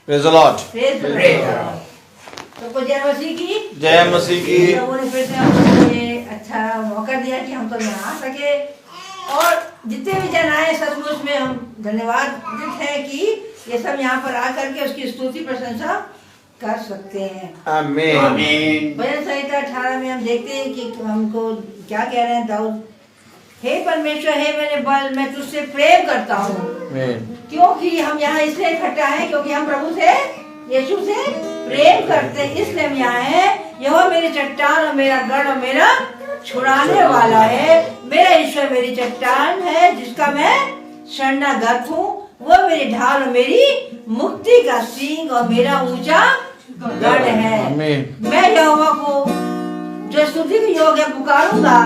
Praise the Lord. सबको जय मसीह की। जय मसीह की। लोगों ने फिर से हमको ये अच्छा मौका दिया कि हम तो यहाँ आ सके, और जितने भी जन आए सचमुच में हम धन्यवाद हैं कि ये सब यहाँ पर आकर के उसकी स्तुति प्रशंसा कर सकते हैं। आमीन। आमीन। भजन संहिता 18 में हम देखते हैं कि हमको क्या कह रहे हैं दाऊद, हे परमेश्वर, हे मेरे बल, मैं तुझसे प्रेम करता हूँ। क्योंकि हम यहाँ इसलिए इकट्ठा हैं क्योंकि हम प्रभु से, यीशु से प्रेम करते हैं, इसलिए हम यहाँ हैं। यह मेरी चट्टान और मेरा गढ़ और मेरा छुड़ाने वाला है। मेरा ईश्वर मेरी चट्टान है जिसका मैं शरणागत हूँ। वो मेरी ढाल और मेरी मुक्ति का सींग और मेरा ऊंचा गढ़ है। मैं यहोवा को जो स्तुति के योग्य पुकारूंगा,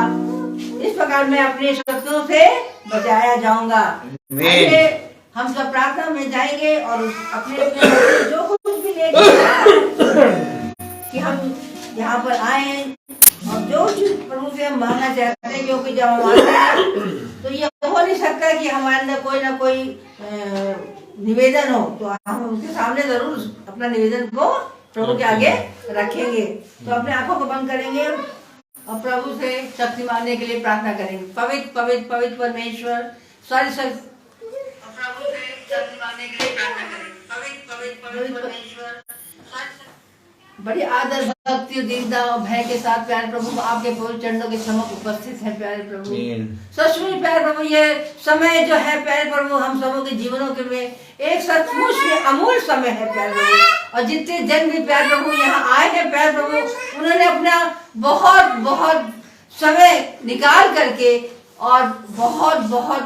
इस प्रकार मैं अपने शत्रुओं से बचाया जाऊंगा। हम सब प्रार्थना में जाएंगे और अपने जो कुछ भी लेके कि हम यहाँ पर आए और जो चीज प्रभु से हम मांगना चाहते हैं, क्योंकि जब हम आते हैं तो ये हो नहीं सकता कि हमारे अंदर कोई ना कोई निवेदन हो, तो हम उसके सामने जरूर अपना निवेदन को प्रभु के आगे रखेंगे। तो अपने आंखों को बंद करेंगे और प्रभु से शक्ति मांगने के लिए प्रार्थना करेंगे। पवित्र पवित्र पवित्र परमेश्वर, सारी शक्ति प्रभु से शक्ति मांगने के लिए प्रार्थना करेंगे। पवित्र पवित्र पवित्र परमेश्वर, बड़ी आदर भक्ति और दीनता और भय के साथ प्यारे प्रभु आपके पवित्र चरणों के सम्मुख उपस्थित है प्यारे प्रभु। सचमुच प्यारे प्रभु ये समय जो है प्यारे प्रभु हम सबों के जीवनों के में एक सचमुच में अमूल्य समय है प्यारे प्रभु। और जितने जन भी प्यारे प्रभु यहाँ आए हैं प्यारे प्रभु, उन्होंने अपना बहुत बहुत समय निकाल करके और बहुत बहुत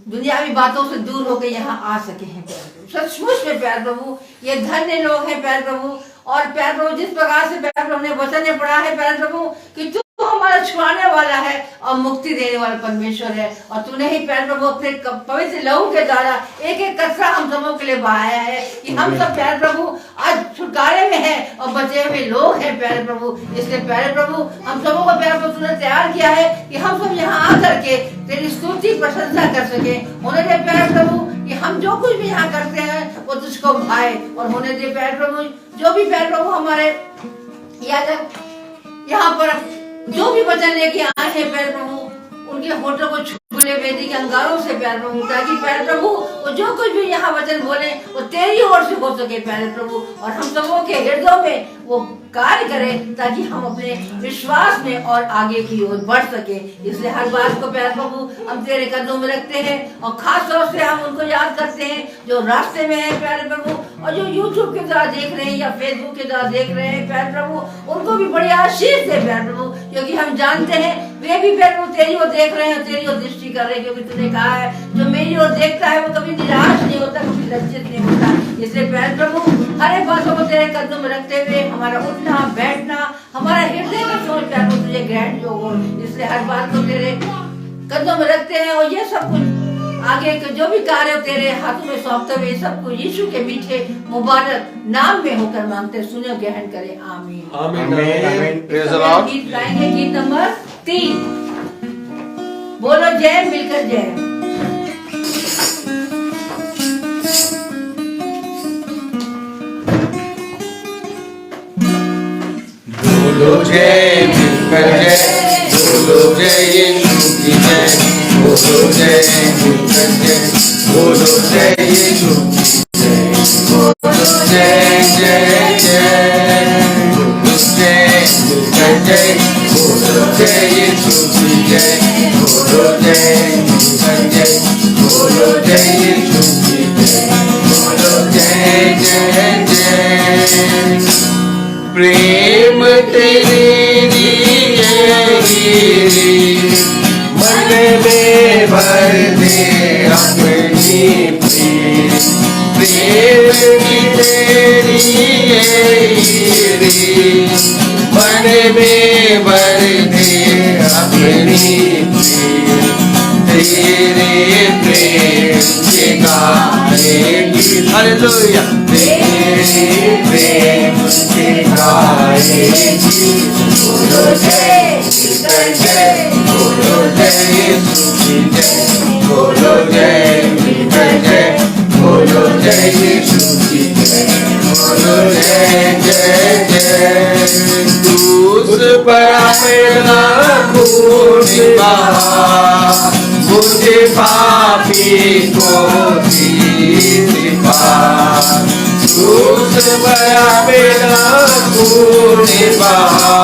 दुनियावी बातों से दूर होकर यहाँ आ सके हैं प्यारे प्रभु। सचमुच में प्यारे प्रभु ये धन्य लोग हैं प्यारे प्रभु। और प्यारे प्रभु जिस प्रकार से प्यारे प्रभु ने वचन में पढ़ा है प्यारे प्रभु कि तू हमारा छुड़ाने वाला है और मुक्ति देने वाला परमेश्वर है, और तूने ही प्यारे प्रभु अपने पवित्र लहू के द्वारा एक एक कतरा हम सबों के लिए बहाया है कि हम सब प्यारे प्रभु आज छुटकारे में हैं और बचे हुए लोग हैं प्यारे प्रभु। इसलिए प्यारे प्रभु हम सबों को प्यारे प्रभु तूने तैयार किया है कि हम सब यहाँ आ करके तेरी स्तुति प्रशंसा कर सके। होने दे प्यारे प्रभु कि हम जो कुछ भी यहाँ करते हैं वो तुझको भाए, और होने दे प्यारे प्रभु जो भी प्यारे प्रभु हमारे यहाँ पर जो भी वचन लेके आए हैं प्यारे प्रभु, उनके होठों को छूले वेदी के अंगारों से प्यारे प्रभु, ताकि प्यारे प्रभु वो जो कुछ भी यहाँ वचन बोले वो तेरी ओर से हो सके प्यारे प्रभु, और हम सबों के हृदयों में वो कार्य करे ताकि हम अपने विश्वास में और आगे की ओर बढ़ सके। इसलिए हर बात को प्यारे प्रभु हम तेरे कदमों में रखते हैं, और खास तौर से हम उनको याद करते हैं जो रास्ते में है प्यारे प्रभु, और जो यूट्यूब के द्वारा देख रहे हैं या फेसबुक के द्वारा देख रहे हैं प्यारे प्रभु, उनको भी बड़ी आशीष दे प्यारे प्रभु, क्योंकि हम जानते हैं वे भी प्यारे प्रभु तेरी ओर देख रहे हैं और तेरी ओर दृष्टि कर रहे हैं, क्योंकि तूने कहा है जो मेरी ओर देखता है वो कभी निराश नहीं होता, कभी लज्जित नहीं होता। इसलिए प्यारे प्रभु हर एक बातों को तेरे कदमों में रखते हुए हमारा उठना बैठना हमारा हृदय का सोच प्यारे प्रभु तुझे ग्रहण जो हो, इसलिए हर बात को तेरे कदमों में रखते हैं, और ये सब कुछ आगे के जो भी कार्य तेरे हाथों में सौंपते हुए सबको यीशु के मीठे मुबारक नाम में होकर मांगते सुने ग्रहण करें। आमीन आमीन। Praise the Lord. गीत गाएंगे, गीत नंबर 3। बोलो जय, मिलकर जय। बोलो जय मिलकर जय, बोलो जय यीशु की जय, बोलो जय मिलकर जय, बोलो जय यीशु की जय, बोलो जय जय जय, बोलो जय मिलकर जय, बोलो जय यीशु की जय, बोलो जय मिलकर जय, बोलो जय यीशु की जय, बोलो जय जय जय। प्रेम तेरी मन में भर दे अपनी प्रेम की तेरी मन में भर दे अपनी तेरे प्रेम के गाएगी हालेलुया, तेरे प्रेम के गाएगी। बोलो जय मिलकर जय, बोलो जय यीशु की जय, बोलो जय मिलकर जय, बोलो जय यीशु तूने बहा मुझे पापी को दी पार क्रूस भरा मेरा तूने बहा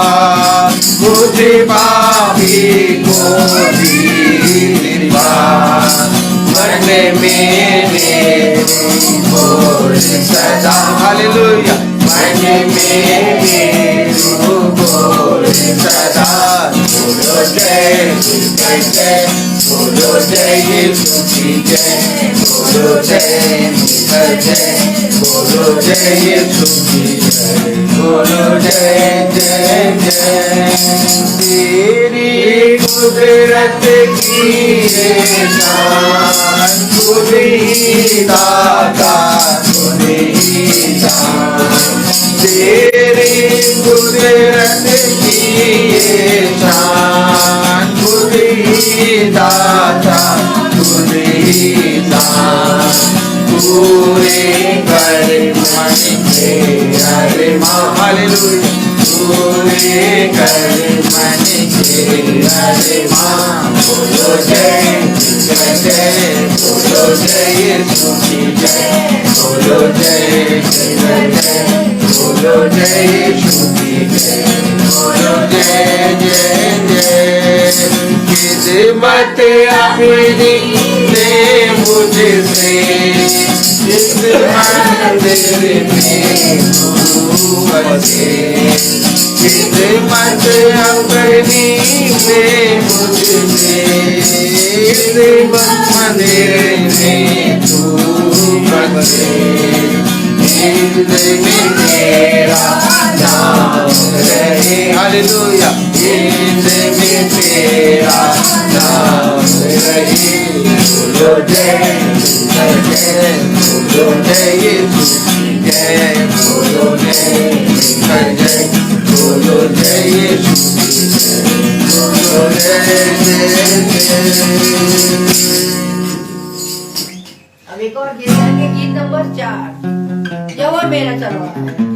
मुझे पापी को दी पार मरने मेरे बोल सदा हालेलुया मरने मेरे बोल सदा बोलो जय जय बोलो जय यीशु की जय बोलो जय जय बोलो जय यीशु की जय बोलो जय जय जय तेरी कुदरत की शान खुद ही दाता खुद ही दान तेरी कुदरत की शान खुद ही दाता खुद ही दान पूरे कर मन के अरमान हालेलुया पूरे कर मन के अरमान बोलो जय जय बोलो जय यीशु की जय बोलो जय जय बोलो जय यीशु की जय बोलो जय जय जय किस्मत अपनी दे मुझसे इस मंदिर में तू बसे किस्मत अपनी में मुझसे इस मंदिर में तू बसे में तेरा नाम रहे हालेलुया में तेरा नाम रहे बोलो जय जय बोलो जय यीशु जय बोलो जय जय बोलो जय यीशु बोलो जय जय अब एक और गीत गाएंगे गीत नंबर 4 यहोवा मेरा चरवाहा है।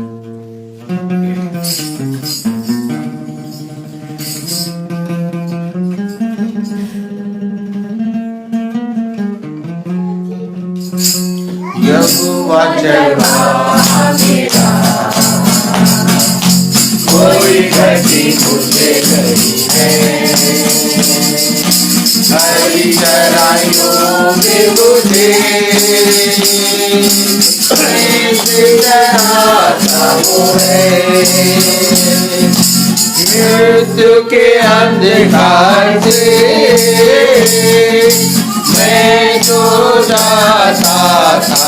यहोवा चरवाहा मेरा कोई घटी मुझे नहीं है हरी चराइयों में मुझे चराता वो है मृत्यु के अंधकार से मैं तो जाता था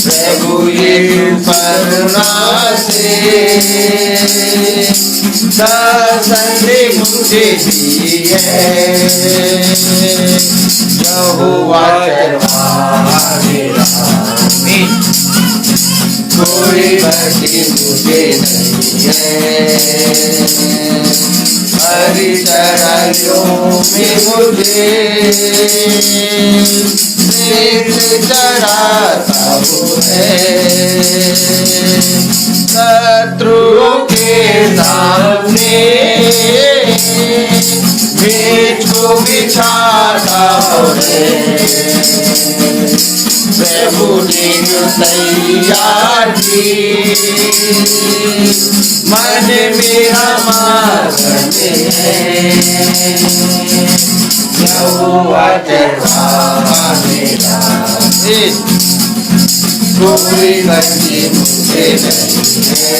प्रभु ये करुणा से दर्शन मुझे दी है यहोवा चरवाहा मेरा कोई भक्ति मुझे नहीं है हरी चराइयों में मुझे चराता वो है शत्रुओं के सामने बीच को बिछाता है प्रभु ने तैयार की मन मेरा मार्ग है यहोवा चरवाहा मेरा कोई गति मुझे नहीं है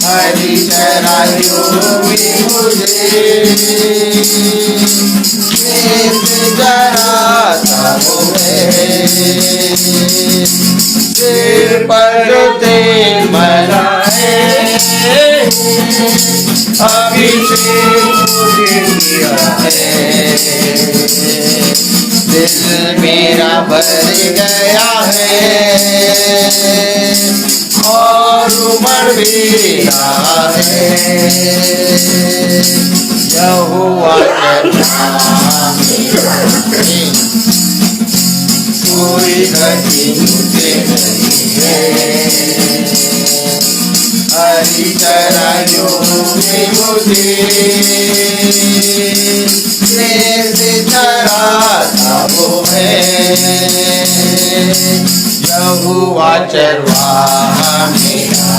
हरी चराइयों में मुझे चराता वो है सिर पर तेल मलाए अभिषेक मुझे किया है दिल मेरा भर गया है और उमड़ भी रहा है यहोवा चरवाहा कोई गति मुझे नहीं है हरि चरणों में मुझे स्नेह से चराता वो है। यहोवा चरवाहा मेरा,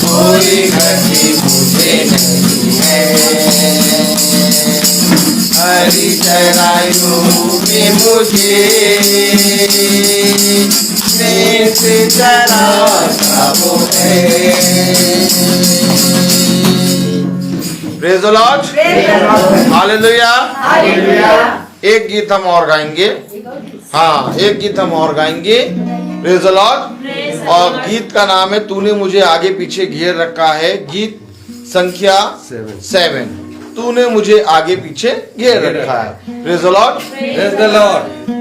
कोई गति मुझे नहीं है। हरि चराइयों में मुझे स्नेह से चराता वो है। Praise the Lord, hallelujah. Hallelujah. एक गीत हम और गाएंगे। हाँ, एक गीत हम और गाएंगे। Praise the Lord. और गीत का नाम है तूने मुझे आगे पीछे घेर रखा है। गीत संख्या 7। तूने मुझे आगे पीछे घेर रखा है। Praise the Lord, praise the Lord.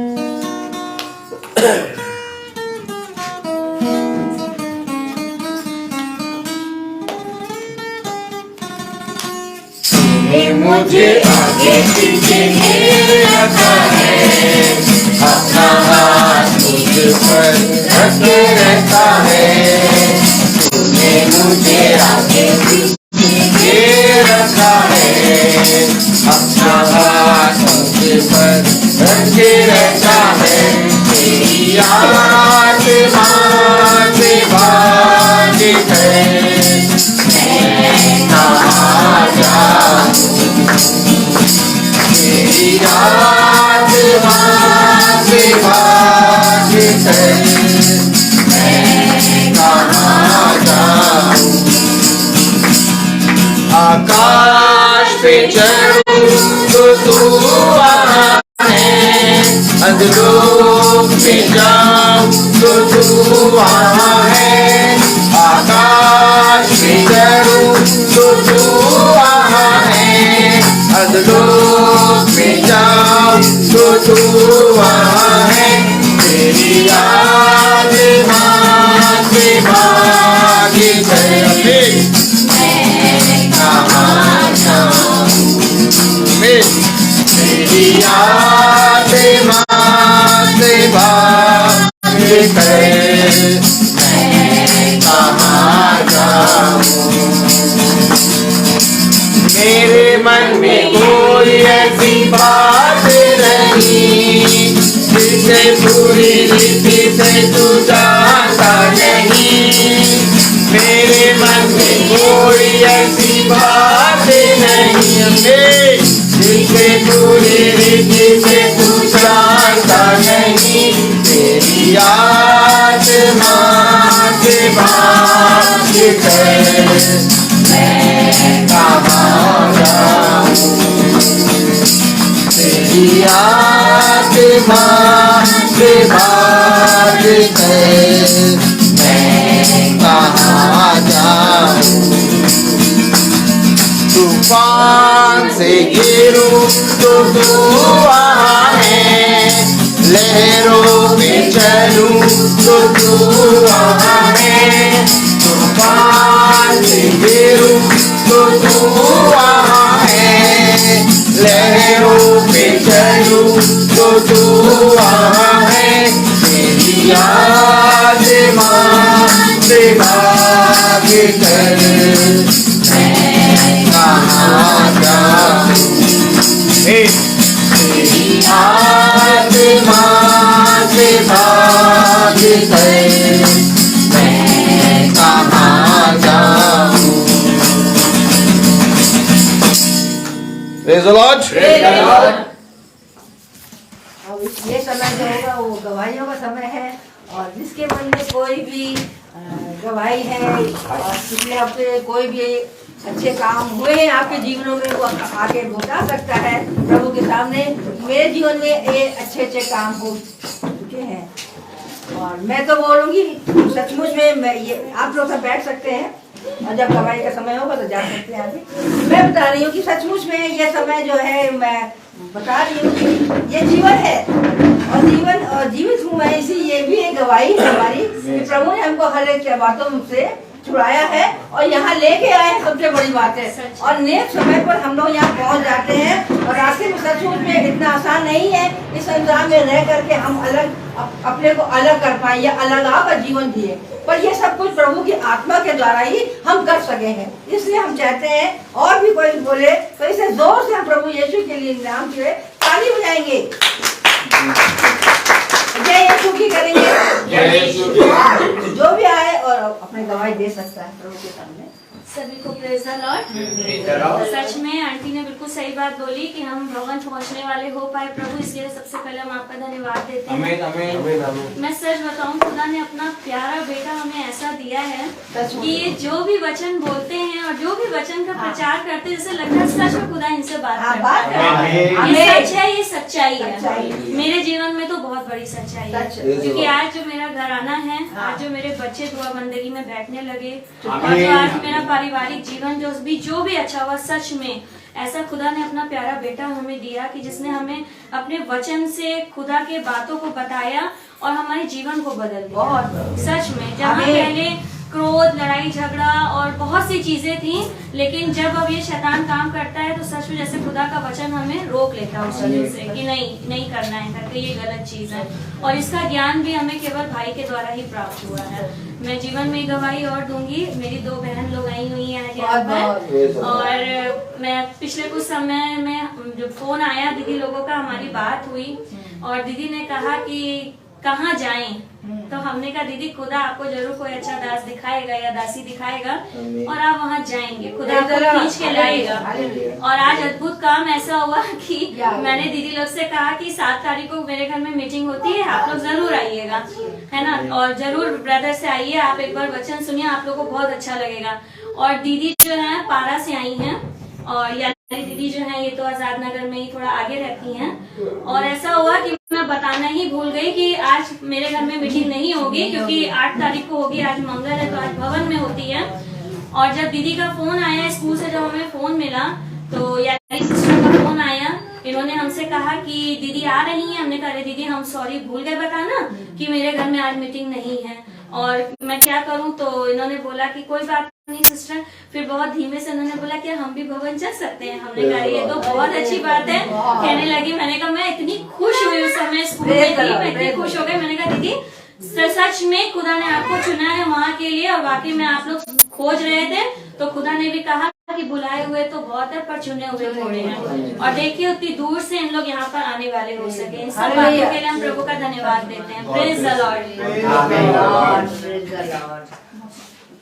मुझे आगे पीछे घेर रखा है। अपना हाथ मुझ पर रखे रहता है। तूने मुझे आगे पीछे घेर रखा है। अपना हाथ मुझ पर रखे रहता है। तेरी याद मान से बाधित है। मैं कहाँ जाऊँ, तेरी याद मान से बाधित है। मैं कहाँ जाऊँ, आकाश पे चढ़ूं तो तू वहाँ है। अधलोक में जाऊं तो तू वहाँ है। आकाश पे चढ़ूं तो तू वहाँ है। अधलोक में जाऊं तो तू वहाँ है। तेरी याद मान से बाधित है। मैं कहाँ जाऊं, तेरी याद मान से बाधित है। मैं कहाँ जाऊं, मेरे मन में कोई ऐसी बात नहीं जिसे पूरी रीति से तू जानता नहीं। मेरे मन में कोई ऐसी बात नहीं जिसे पूरी रीति से तू जानता नहीं। तेरी याद मान से बाधित है। मैं कहाँ जाऊं, तेरी याद मान से बाधित है। मैं कहाँ जाऊं, तूफान से गिरूं तो तू वहाँ है। लहरों में चलूं तो तू वहाँ है। तूफान से गिरूं तो तू वहाँ है। लहरों में चलूं तो तू वहाँ है। तेरी याद मान से बाधित है। मैं कहाँ जाऊं, तेरी याद मान से बाधित है। मैं कहाँ जाऊं। Praise the Lord. अब ये समय जो होगा वो गवाहियों का समय है। और जिसके मन में कोई भी गवाही है और पिछले हफ्ते कोई भी अच्छे काम हुए हैं आपके जीवनों में, वो आके बता सकता है प्रभु के सामने। मेरे जीवन में ये अच्छे अच्छे काम हो चुके हैं। और मैं तो बोलूँगी सचमुच में, मैं ये आप लोग सब बैठ सकते हैं और जब गवाही का समय होगा तो जा सकते हैं आगे। मैं बता रही हूँ कि सचमुच में ये समय जो है, मैं बता रही हूँ कि ये जीवन है और जीवित हूँ मैं। इसी ये भी एक गवाही है हमारी कि प्रभु ने हमको हर एक बातों से छुड़ाया है और यहाँ लेके आए हैं, सबसे बड़ी बात है। और नेक समय पर हम लोग यहाँ पहुँच जाते हैं और रास्ते में सचमुच में इतना आसान नहीं है इस संसार में रह करके हम अलग अपने को अलग कर पाए या अलग का जीवन जिए, पर ये सब कुछ प्रभु की आत्मा के द्वारा ही हम कर सके हैं। इसलिए हम चाहते हैं और भी कोई बोले तो इसे जोर से हम प्रभु यीशु के लिए नाम के ताली बजाएंगे, जय यीशु की करेंगे। जो भी आए और अपने गवाही दे सकता है प्रभु के सामने। सभी को प्रेज द लॉर्ड। सच में आंटी ने बिल्कुल सही बात बोली कि हम भवन पहुंचने वाले हो पाए प्रभु, इसलिए सबसे पहले हम आपका धन्यवाद देते हैं। मैं सच बताऊं, खुदा ने अपना प्यारा बेटा हमें ऐसा दिया है कि ये जो भी वचन बोलते हैं और जो भी वचन का प्रचार करते हैं, जैसे लगता है सच में खुदा इनसे बात करता है। ये सच है, ये सच्चाई है। मेरे जीवन में तो बहुत बड़ी सच्चाई है, क्योंकि आज जो मेरा घराना है, आज जो मेरे बच्चे दुआ बंदगी में बैठने लगे और जो आज मेरा पारिवारिक जीवन जो भी अच्छा हुआ, सच में ऐसा खुदा ने अपना प्यारा बेटा हमें दिया कि जिसने हमें अपने वचन से खुदा के बातों को बताया और हमारे जीवन को बदल दिया। सच में जहाँ पहले क्रोध, लड़ाई झगड़ा और बहुत सी चीजें थी, लेकिन जब अब ये शैतान काम करता है तो सच में जैसे खुदा का वचन हमें रोक लेता है उस चीजों से कि नहीं करना है करके, ये गलत चीज है। और इसका ज्ञान भी हमें केवल भाई के द्वारा ही प्राप्त हुआ है। मैं जीवन में गवाही और दूंगी, मेरी 2 बहन लोग आई हुई हैं यहाँ पर, और मैं पिछले कुछ समय में जो फोन आया दीदी लोगों का, हमारी बात हुई और दीदी ने कहा कि कहाँ जाएं, तो हमने कहा दीदी खुदा आपको जरूर कोई अच्छा दास दिखाएगा या दासी दिखाएगा और आप वहाँ जाएंगे, खुदा आपको खींच के लाएगा। और आज अद्भुत काम ऐसा हुआ कि मैंने दीदी लोग से कहा कि 7 तारीख को मेरे घर में मीटिंग होती है, आप लोग जरूर आइएगा, है ना, और जरूर ब्रदर से आइए, आप एक बार वचन सुनिए, आप लोग को बहुत अच्छा लगेगा। और दीदी जो है पारा से आई हैं, और यानी दीदी जो है ये तो आजाद नगर में ही थोड़ा आगे रहती हैं। और ऐसा हुआ कि मैं बताना ही भूल गई कि आज मेरे घर में मीटिंग नहीं होगी, क्योंकि 8 तारीख को होगी, आज मंगल है तो आज भवन में होती है। और जब दीदी का फोन आया स्कूल से, जब हमें फोन मिला तो यानी सिस्टर का फोन आया, इन्होंने हमसे कहा कि दीदी आ रही हैं। हमने कहा दीदी हम सॉरी भूल गए बताना कि मेरे घर में आज मीटिंग नहीं है और मैं क्या करूं। तो इन्होंने बोला कि कोई बात नहीं सिस्टर। फिर बहुत धीमे से उन्होंने बोला कि हम भी भवन चल सकते हैं। हमने कहा ये तो बहुत अच्छी बात है। कहने लगी, मैंने कहा मैं इतनी खुश हुई उस समय स्कूल में थी, मैं इतनी खुश हो गई। मैंने कहा दीदी सच में खुदा ने आपको चुना है वहाँ के लिए, और वाकई में आप लोग खोज रहे थे तो खुदा ने भी कहा कि बुलाए हुए तो बहुत है पर चुने हुए थोड़े हैं। और देखिए उतनी दूर से इन लोग यहाँ पर आने वाले हो सके। इन सब बातों के लिए हम प्रभु का धन्यवाद देते हैं। Praise the Lord.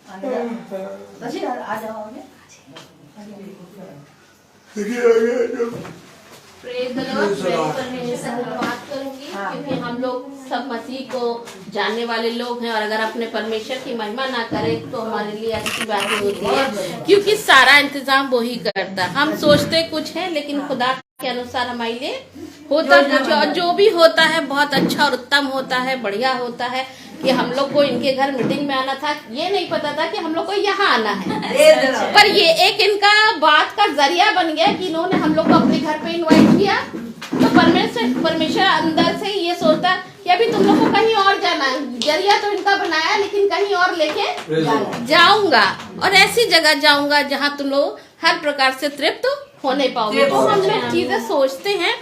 आ जाओगे प्रेज द लॉर्ड। मैं परमेश्वर से धन्यवाद करूंगी क्योंकि हम लोग सब मसीह को जानने वाले लोग हैं, और अगर अपने परमेश्वर की महिमा ना करें तो हमारे लिए अच्छी बात होती है, क्योंकि सारा इंतजाम वो ही करता है। हम सोचते कुछ है लेकिन खुदा के अनुसार हमारे लिए होता कुछ, और जो भी होता है बहुत अच्छा और उत्तम होता है, बढ़िया होता है। कि हम लोग को इनके घर मीटिंग में आना था, ये नहीं पता था कि हम लोग को यहाँ आना है, पर ये एक इनका बात का जरिया बन गया कि इन्होंने हम लोग को अपने घर पे इनवाइट किया। तो परमेश्वर अंदर से ये सोचता कि अभी तुम लोग को कहीं और जाना है, जरिया तो इनका बनाया लेकिन कहीं और लेके जाऊंगा, और ऐसी जगह जाऊंगा जहाँ तुम लोग हर प्रकार से तृप्त होने पाओगे। तो हम लोग चीजें सोचते हैं,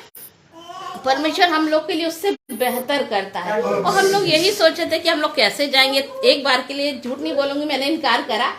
परमेश्वर हम लोग के लिए उससे बेहतर करता है। और हम लोग यही सोचे थे कि हम लोग कैसे जाएंगे। एक बार के लिए झूठ नहीं बोलूंगी, मैंने इनकार करा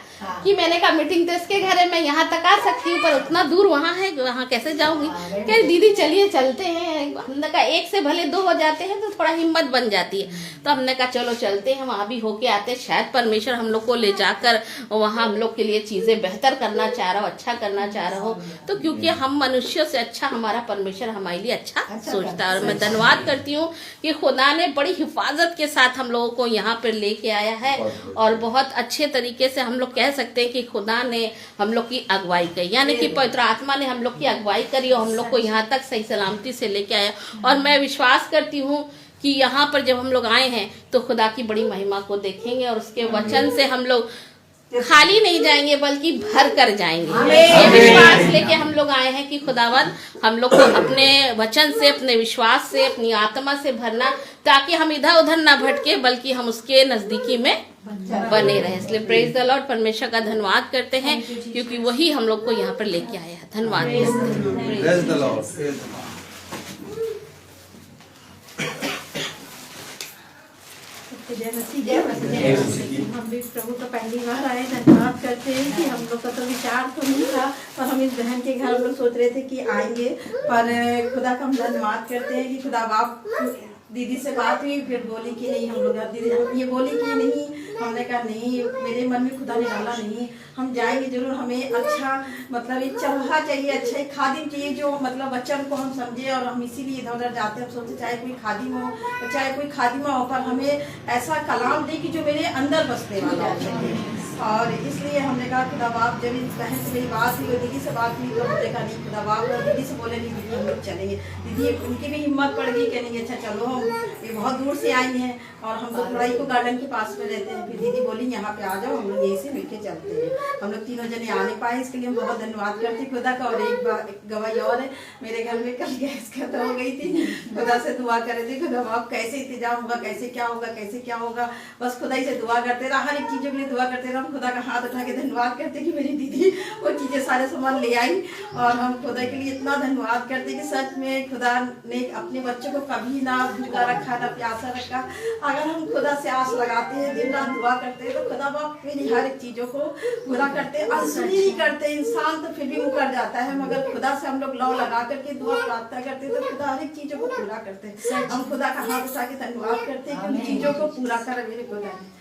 कि मैंने कहा मीटिंग तो इसके घर है, मैं यहाँ तक आ सकती हूँ पर उतना दूर वहाँ है, वहाँ कैसे जाऊंगी। कह दीदी चलिए चलते हैं। हमने कहा एक से भले 2 हो जाते हैं तो थोड़ा हिम्मत बन जाती है। तो हमने कहा चलो चलते हैं, वहाँ भी होके आते हैं। शायद परमेश्वर हम लोग को ले जाकर वहाँ हम लोग के लिए चीजें बेहतर करना चाह रहा हो, अच्छा करना चाह रहा हो। तो क्योंकि हम मनुष्यों से अच्छा हमारा परमेश्वर हमारे लिए अच्छा सोचता है। और मैं धन्यवाद करती हूँ कि खुदा ने बड़ी हिफाजत के साथ हम लोगों को यहाँ पर लेके आया है, और बहुत अच्छे तरीके से हम लोग कह सकते हैं कि खुदा ने हम लोग की अगुवाई की, यानी कि पवित्र आत्मा ने हम लोग की अगुवाई करी और हम लोग को यहाँ तक सही सलामती से लेके आया। और मैं विश्वास करती हूँ कि यहाँ पर जब हम लोग आए हैं तो खुदा की बड़ी महिमा को देखेंगे, और उसके वचन से हम लोग खाली नहीं जाएंगे बल्कि भर कर जाएंगे। ये विश्वास लेके हम लोग आए हैं कि खुदावन हम लोग को अपने वचन से, अपने विश्वास से, अपनी आत्मा से भरना, ताकि हम इधर उधर ना भटके बल्कि हम उसके नजदीकी में बने रहे। इसलिए प्रेज द लॉर्ड, परमेश्वर का धन्यवाद करते हैं क्योंकि वही हम लोग को यहाँ पर लेके आया है। धन्यवाद। जय मसीह। हम भी प्रभु का पहली बार आए, धन्यवाद करते हैं कि हम लोग का तो विचार तो नहीं था, पर हम इस बहन के घर हम लोग सोच रहे थे कि आएंगे, पर खुदा का हम धन्यवाद करते हैं कि खुदा बाप दीदी से बात हुई, फिर बोली कि नहीं हम लोग, दीदी हम ये बोली कि नहीं, हमने कहा नहीं, मेरे मन में खुदा ने डाला नहीं, हम जाएंगे जरूर, हमें अच्छा मतलब एक चरवाहा चाहिए, अच्छा एक खादिम चाहिए जो मतलब वचन को हम समझे, और हम इसीलिए इधर उधर जाते हैं। हम सोचते चाहे कोई खादिम हो चाहे कोई खादिमा हो, पर हमें ऐसा कलाम दे कि जो मेरे अंदर बसने वाला हो। और इसलिए हमने कहा खुदा बाप, जब इस बहन से मेरी बात हुई और दीदी से बात हुई तो हमने कहा नहीं खुदा बाप, और दीदी से बोले नहीं दीदी हम लोग चलेंगे। दीदी उनकी भी हिम्मत पड़ गई, कहेंगे अच्छा चलो, हम ये बहुत दूर से आई हैं और हम लोग थोड़ा इको गार्डन के पास में रहते हैं। फिर दीदी बोली यहाँ पे आ जाओ, हम लोग यहीं से मिलके चलते हैं। हम लोग तीनों जने आ नहीं पाए, इसके लिए हम बहुत धन्यवाद करते हैं खुदा का। और एक गवाही और है, मेरे घर में कल गैस खत्म हो गई थी, खुदा से दुआ कर रहे थे खुदा बाप कैसे इंतजाम होगा, कैसे क्या होगा, कैसे क्या होगा, बस खुदा ही से दुआ करते रहा, हर एक चीजों के लिए दुआ करते रहा। हम खुदा का हाथ उठा के धन्यवाद करते कि मेरी दीदी वो चीजें सारे सामान ले आई, और हम खुदा के लिए इतना धन्यवाद करते कि सच में खुदा ने अपने बच्चों को कभी ना भूखा रखा ना प्यासा रखा। अगर हम खुदा से आस लगाते हैं, दिन रात दुआ करते हैं, तो खुदा बाप मेरी हर एक चीजों को पूरा करते हैं। अनसुनी नहीं करते, इंसान तो फिर भी मुकर जाता है, मगर खुदा से हम लोग लौ लगा करके दुआ प्रार्थना करते हैं तो खुदा हर एक चीजों को पूरा करते हैं। हम खुदा का हाथ उठा के धन्यवाद करते हैं कि उन चीजों को पूरा करे मेरे खुदा ने।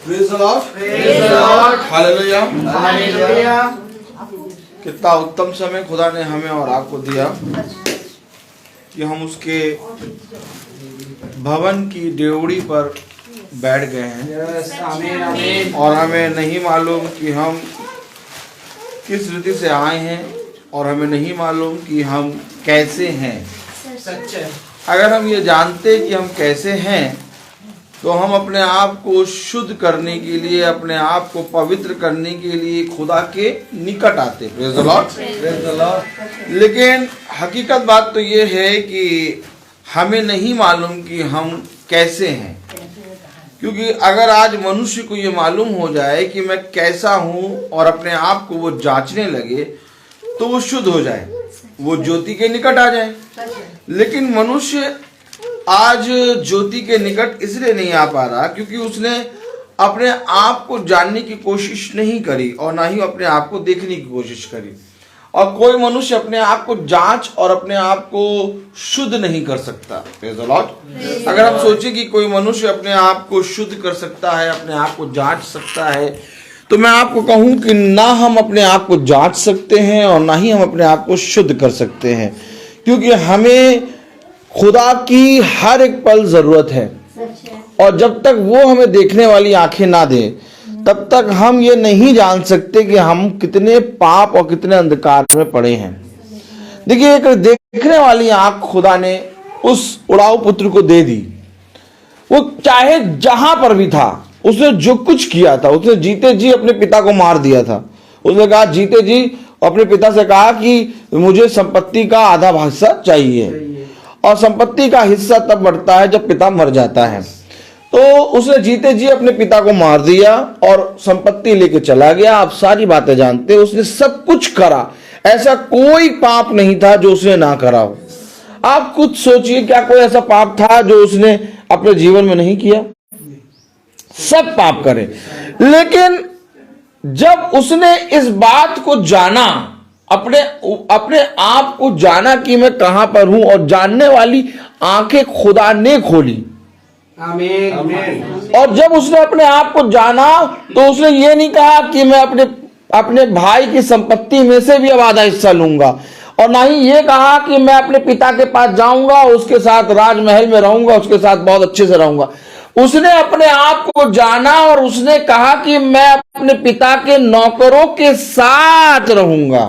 Praise the Lord. Praise the Lord. Hallelujah. Hallelujah. कितना उत्तम समय खुदा ने हमें और आपको दिया कि हम उसके भवन की डेवड़ी पर बैठ गए हैं। आमीन आमीन। और हमें नहीं मालूम कि हम किस रीति से आए हैं, और हमें नहीं मालूम कि हम कैसे हैं। सच है। अगर हम ये जानते कि हम कैसे हैं, तो हम अपने आप को शुद्ध करने के लिए, अपने आप को पवित्र करने के लिए खुदा के निकट आते। Praise the Lord. Praise the Lord. लेकिन हकीकत बात तो ये है कि हमें नहीं मालूम कि हम कैसे हैं, क्योंकि अगर आज मनुष्य को ये मालूम हो जाए कि मैं कैसा हूँ और अपने आप को वो जांचने लगे, तो वो शुद्ध हो जाए, वो ज्योति के निकट आ जाए। लेकिन मनुष्य आज ज्योति के निकट इसलिए नहीं आ पा रहा क्योंकि उसने अपने आप को जानने की कोशिश नहीं करी, और ना ही अपने आप को देखने की कोशिश करी। और कोई मनुष्य अपने आप को जांच और अपने आप को शुद्ध नहीं कर सकता। Praise the Lord. अगर हम सोचें कि कोई मनुष्य अपने आप को शुद्ध कर सकता है, अपने आप को जांच सकता है, तो मैं आपको कहूं कि ना हम अपने आप को जांच सकते हैं और ना ही हम अपने आप को शुद्ध कर सकते हैं, क्योंकि हमें खुदा की हर एक पल जरूरत है। और जब तक वो हमें देखने वाली आंखें ना दे, तब तक हम ये नहीं जान सकते कि हम कितने पाप और कितने अंधकार में पड़े हैं। देखिए, एक देखने वाली आंख खुदा ने उस उड़ाऊ पुत्र को दे दी। वो चाहे जहां पर भी था, उसने जो कुछ किया था, उसने जीते जी अपने पिता को मार दिया था। उसने कहा, जीते जी अपने पिता से कहा कि मुझे संपत्ति का आधा हिस्सा चाहिए। और संपत्ति का हिस्सा तब बढ़ता है जब पिता मर जाता है। तो उसने जीते जी अपने पिता को मार दिया और संपत्ति लेके चला गया। आप सारी बातें जानते हैं, उसने सब कुछ करा, ऐसा कोई पाप नहीं था जो उसने ना करा हो। आप खुद सोचिए, क्या कोई ऐसा पाप था जो उसने अपने जीवन में नहीं किया? सब पाप करे। लेकिन जब उसने इस बात को जाना, अपने आप को जाना कि मैं कहां पर हूं, और जानने वाली आंखें खुदा ने खोली। आमीन आमीन। और जब उसने अपने आप को जाना, तो उसने ये नहीं कहा कि मैं अपने भाई की संपत्ति में से भी अब आधा हिस्सा लूंगा, और ना ही ये कहा कि मैं अपने पिता के पास जाऊंगा, उसके साथ राजमहल में रहूंगा, उसके साथ बहुत अच्छे से रहूंगा। उसने अपने आप को जाना और उसने कहा कि मैं अपने पिता के नौकरों के साथ रहूंगा।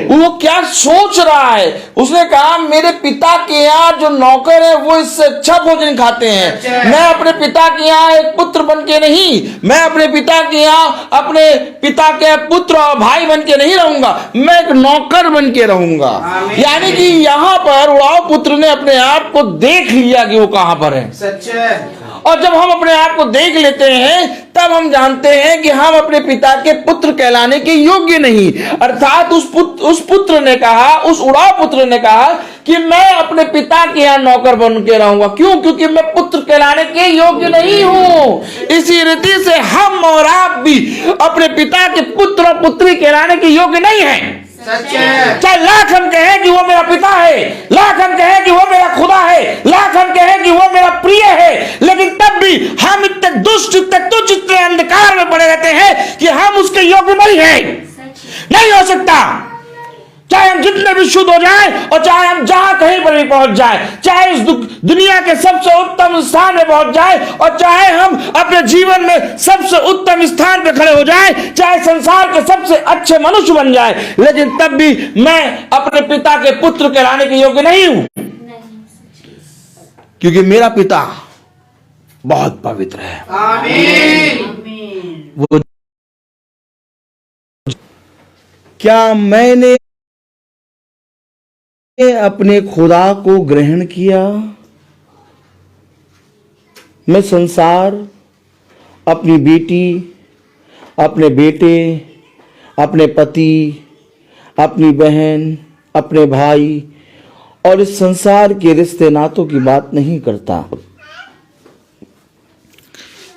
वो क्या सोच रहा है? उसने कहा मेरे पिता के यहाँ जो नौकर है वो इससे अच्छा भोजन खाते हैं। मैं अपने पिता के यहाँ एक पुत्र बन के नहीं, मैं अपने पिता के यहाँ अपने पिता के पुत्र और भाई बन के नहीं रहूंगा, मैं एक नौकर बन के रहूंगा। यानी कि यहाँ पर उड़ाव पुत्र ने अपने आप को देख लिया कि वो कहाँ पर है। सच है। और जब हम अपने आप को देख लेते हैं तब हम जानते हैं कि हम अपने पिता के पुत्र कहलाने के योग्य नहीं। अर्थात उस पुत्र ने कहा, उस उड़ाव पुत्र ने कहा कि मैं अपने पिता के यहाँ नौकर बन के रहूंगा। क्यों? क्योंकि मैं पुत्र कहलाने के योग्य नहीं हूं। इसी रीति से हम और आप भी अपने पिता के पुत्र और पुत्री कहलाने के योग्य नहीं है। चाहे लाख हम कहें कि वो मेरा पिता है, लाख हम कहें कि वो मेरा खुदा है, लाख हम कहें कि वो मेरा प्रिय है, लेकिन तब भी हम इतने दुष्ट, इतने तुच्छ, इतने अंधकार में पड़े रहते हैं कि हम उसके योग्य नहीं है। नहीं हो सकता। चाहे हम जितने भी शुद्ध हो जाएं और चाहे हम जहां कहीं पर भी पहुंच जाएं, चाहे इस दुनिया के सबसे उत्तम स्थान में पहुंच जाएं और चाहे हम अपने जीवन में सबसे उत्तम स्थान पर खड़े हो जाएं, चाहे संसार के सबसे अच्छे मनुष्य बन जाए, लेकिन तब भी मैं अपने पिता के पुत्र कहलाने के योग्य नहीं हूं। क्योंकि मेरा पिता बहुत पवित्र है। आमीन। वो क्या मैंने अपने खुदा को ग्रहण किया? मैं संसार, अपनी बेटी, अपने बेटे, अपने पति, अपनी बहन, अपने भाई और इस संसार के रिश्ते नातों की बात नहीं करता।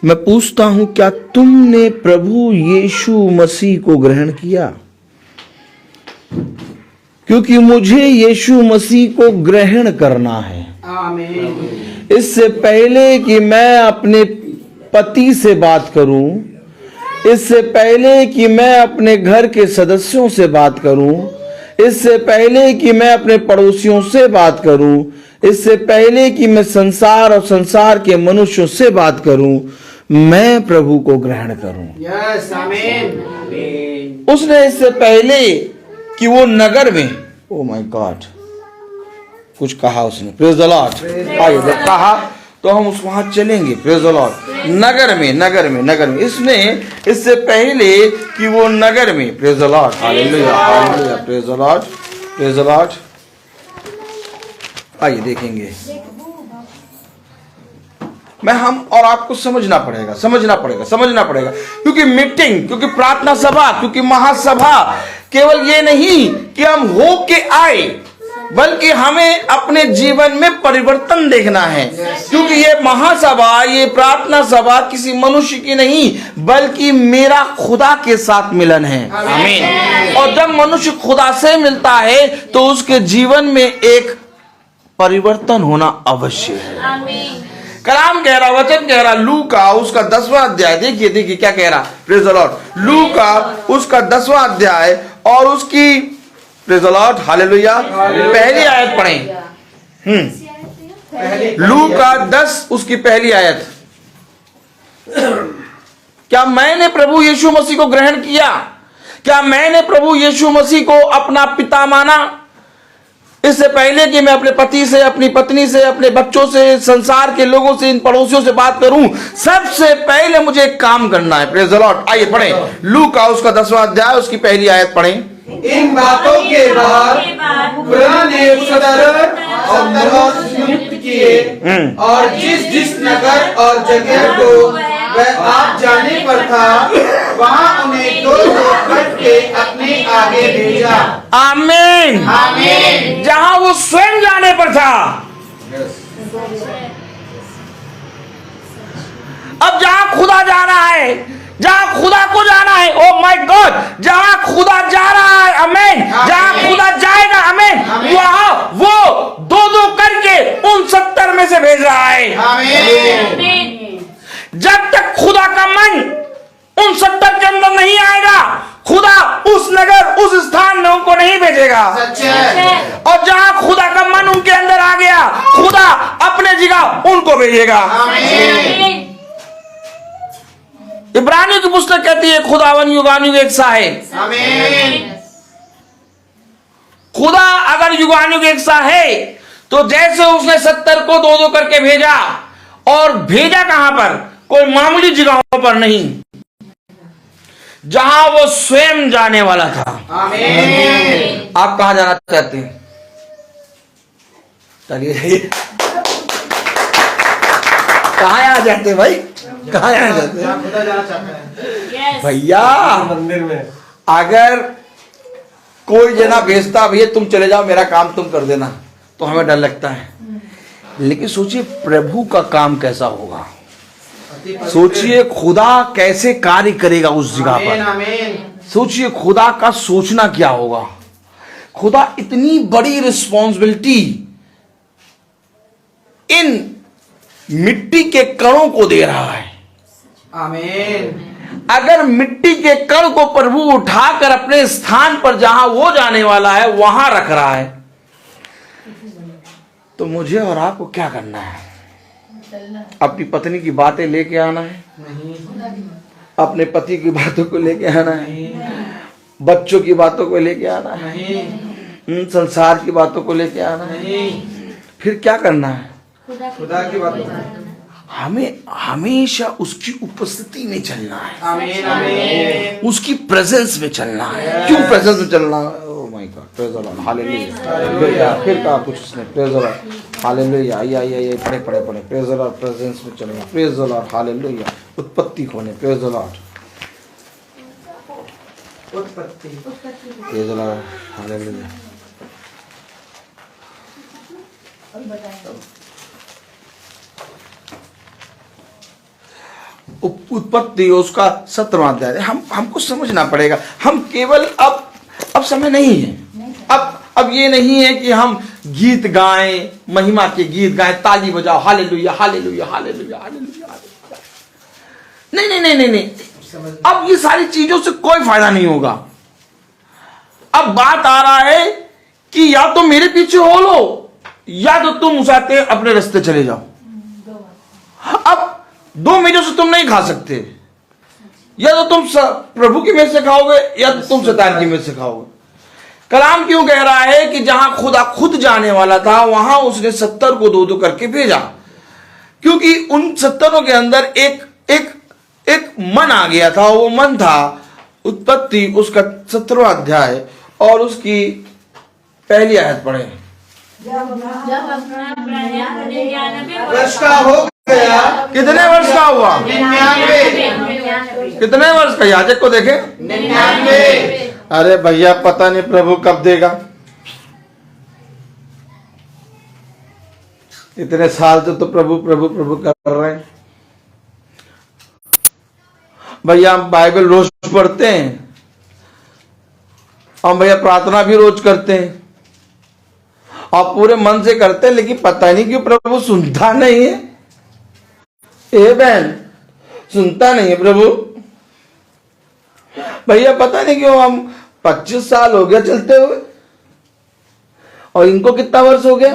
मैं पूछता हूं, क्या तुमने प्रभु यीशु मसीह को ग्रहण किया? क्योंकि मुझे यीशु मसीह को ग्रहण करना है। आमीन। इससे पहले कि मैं अपने पति से बात करूं, इससे पहले कि मैं अपने घर के सदस्यों से बात करूं, इससे पहले कि मैं अपने पड़ोसियों से बात करूं, इससे पहले कि मैं संसार और संसार के मनुष्यों से बात करूं, मैं प्रभु को ग्रहण करूं। यस, आमीन। उसने इससे पहले कि वो नगर में, ओ माय गॉड, कुछ कहा उसने, प्रेज द लॉर्ड। आइए कहा तो हम उस वहां चलेंगे। Praise the Lord. नगर में इसने इससे पहले कि वो नगर में, praise the Lord, hallelujah hallelujah, praise the Lord, praise the Lord. आइए देखेंगे। मैं हम और आपको समझना पड़ेगा क्योंकि मीटिंग, क्योंकि प्रार्थना सभा, क्योंकि महासभा केवल ये नहीं कि हम हो के आए, बल्कि हमें अपने जीवन में परिवर्तन देखना है। क्योंकि ये महासभा, ये प्रार्थना सभा किसी मनुष्य की नहीं, बल्कि मेरा खुदा के साथ मिलन है। आमीन। और जब मनुष्य खुदा से मिलता है तो उसके जीवन में एक परिवर्तन होना अवश्य है। आमीन। कलाम कह रहा, वचन कह रहा, लूका उसका 10वां अध्याय, देखिए क्या कह रहा, प्रेज द लॉर्ड। लूका उसका 10वां अध्याय और उसकी, प्रेज द लॉर्ड, हालेलुया, पहली आयत पढ़ें। लूका 10 उसकी पहली आयत। क्या मैंने प्रभु यीशु मसीह को ग्रहण किया? क्या मैंने प्रभु यीशु मसीह को अपना पिता माना? इससे पहले कि मैं अपने पति से, अपनी पत्नी से, अपने बच्चों से, संसार के लोगों से, इन पड़ोसियों से बात करूं, सबसे पहले मुझे एक काम करना है। Praise the Lord. आइए पढ़ें लूका उसका 10वां अध्याय उसकी पहली आयत पढ़ें। इन बातों के बाद खुदा ने 70 नियुक्त किए और जिस नगर और जगह को वह आप जाने पर था, वहां उन्हें दो करके अपने आगे भेजा। आमीन आमीन। जहां वो स्वयं जाने पर था, अब जहां खुदा जा रहा है, जहां खुदा को जाना है, ओ माय गॉड, जहां खुदा जा रहा है, आमीन, जहां खुदा जाएगा, आमीन, वहां वो दो करके उन 70 में से भेज रहा है। आमीन। जब तक खुदा का मन उन 70 के अंदर नहीं आएगा, खुदा उस नगर, उस स्थान में उनको नहीं भेजेगा। और जहां खुदा का मन उनके अंदर आ गया, खुदा अपने जगह उनको भेजेगा। इब्रानियों की पुस्तक कहती है खुदावन युगानुयुग एक सा है। खुदा अगर युगानुयुग एक सा है तो जैसे उसने 70 को 2-2 करके भेजा, और भेजा कहां पर? कोई मामूली जगहों पर नहीं, जहां वो स्वयं जाने वाला था। आप कहां जाना चाहते हैं? चलिए जाइए। कहां आ जाते हैं भाई? कहां आ जाते हैं भैया? मंदिर में अगर कोई जना भेजता, भैया तुम चले जाओ, मेरा काम तुम कर देना, तो हमें डर लगता है। लेकिन सोचिए प्रभु का काम कैसा होगा, सोचिए खुदा कैसे कार्य करेगा उस जगह पर। सोचिए खुदा का सोचना क्या होगा। खुदा इतनी बड़ी रिस्पॉन्सिबिलिटी इन मिट्टी के कणों को दे रहा है। आमीन। अगर मिट्टी के कण को प्रभु उठाकर अपने स्थान पर जहां वो जाने वाला है वहां रख रहा है, तो मुझे और आपको क्या करना है? अपनी पत्नी की बातें लेके आना है, अपने पति की बातों को लेके आना है, बच्चों की बातों को लेके आना है, संसार की बातों को लेके आना है। फिर क्या करना है? खुदा की बात। हमें हमेशा उसकी उपस्थिति में चलना है। आमीन आमीन। उसकी प्रेजेंस में चलना है। क्यों प्रेजेंस में चलना है? Oh my God, praise the Lord, hallelujah. फिर कहा कुछ उसने, प्रेज द लॉर्ड, हालेलुया। आइए पढ़े, प्रेज द लॉर्ड, प्रेजेंस में चलना, प्रेज द लॉर्ड, हालेलुया। उत्पत्ति खोने, praise the Lord, praise the Lord, hallelujah. उत्पत्ति उसका 17वां अध्याय। हमको समझना पड़ेगा। हम केवल अब समय नहीं है, अब ये नहीं है कि हम गीत गाएं, महिमा के गीत गाएं, ताली बजाओ, हालेलुया हालेलुया हालेलुया हालेलुया। नहीं। अब ये सारी चीजों से कोई फायदा नहीं होगा। अब बात आ रहा है कि या तो मेरे पीछे हो लो, या तो तुम उस आते अपने रास्ते चले जाओ। अब 2 मेजों से तुम नहीं खा सकते, या तो तुम प्रभु की मेज से खाओगे, या तो तुम शैतान की मेज से खाओगे। कलाम क्यों कह रहा है कि जहां खुदा खुद जाने वाला था वहां उसने 70 को 2-2 करके भेजा? क्योंकि उन 70 के अंदर एक मन आ गया था। वो मन था उत्पत्ति उसका 17वां अध्याय और उसकी पहली आयत पढ़े। वर्ष का हो गया। कितने वर्ष का हुआ? 99। कितने वर्ष का? याजक को देखे 99। अरे भैया पता नहीं प्रभु कब देगा। इतने साल से तो प्रभु प्रभु प्रभु कर रहे हैं। भैया हम बाइबल रोज पढ़ते हैं, हम भैया प्रार्थना भी रोज करते हैं और पूरे मन से करते हैं, लेकिन पता नहीं क्यों प्रभु सुनता नहीं है। ए बहन, सुनता नहीं है प्रभु। भैया पता नहीं क्यों हम 25 साल हो गया चलते हुए, और इनको कितना वर्ष हो गया?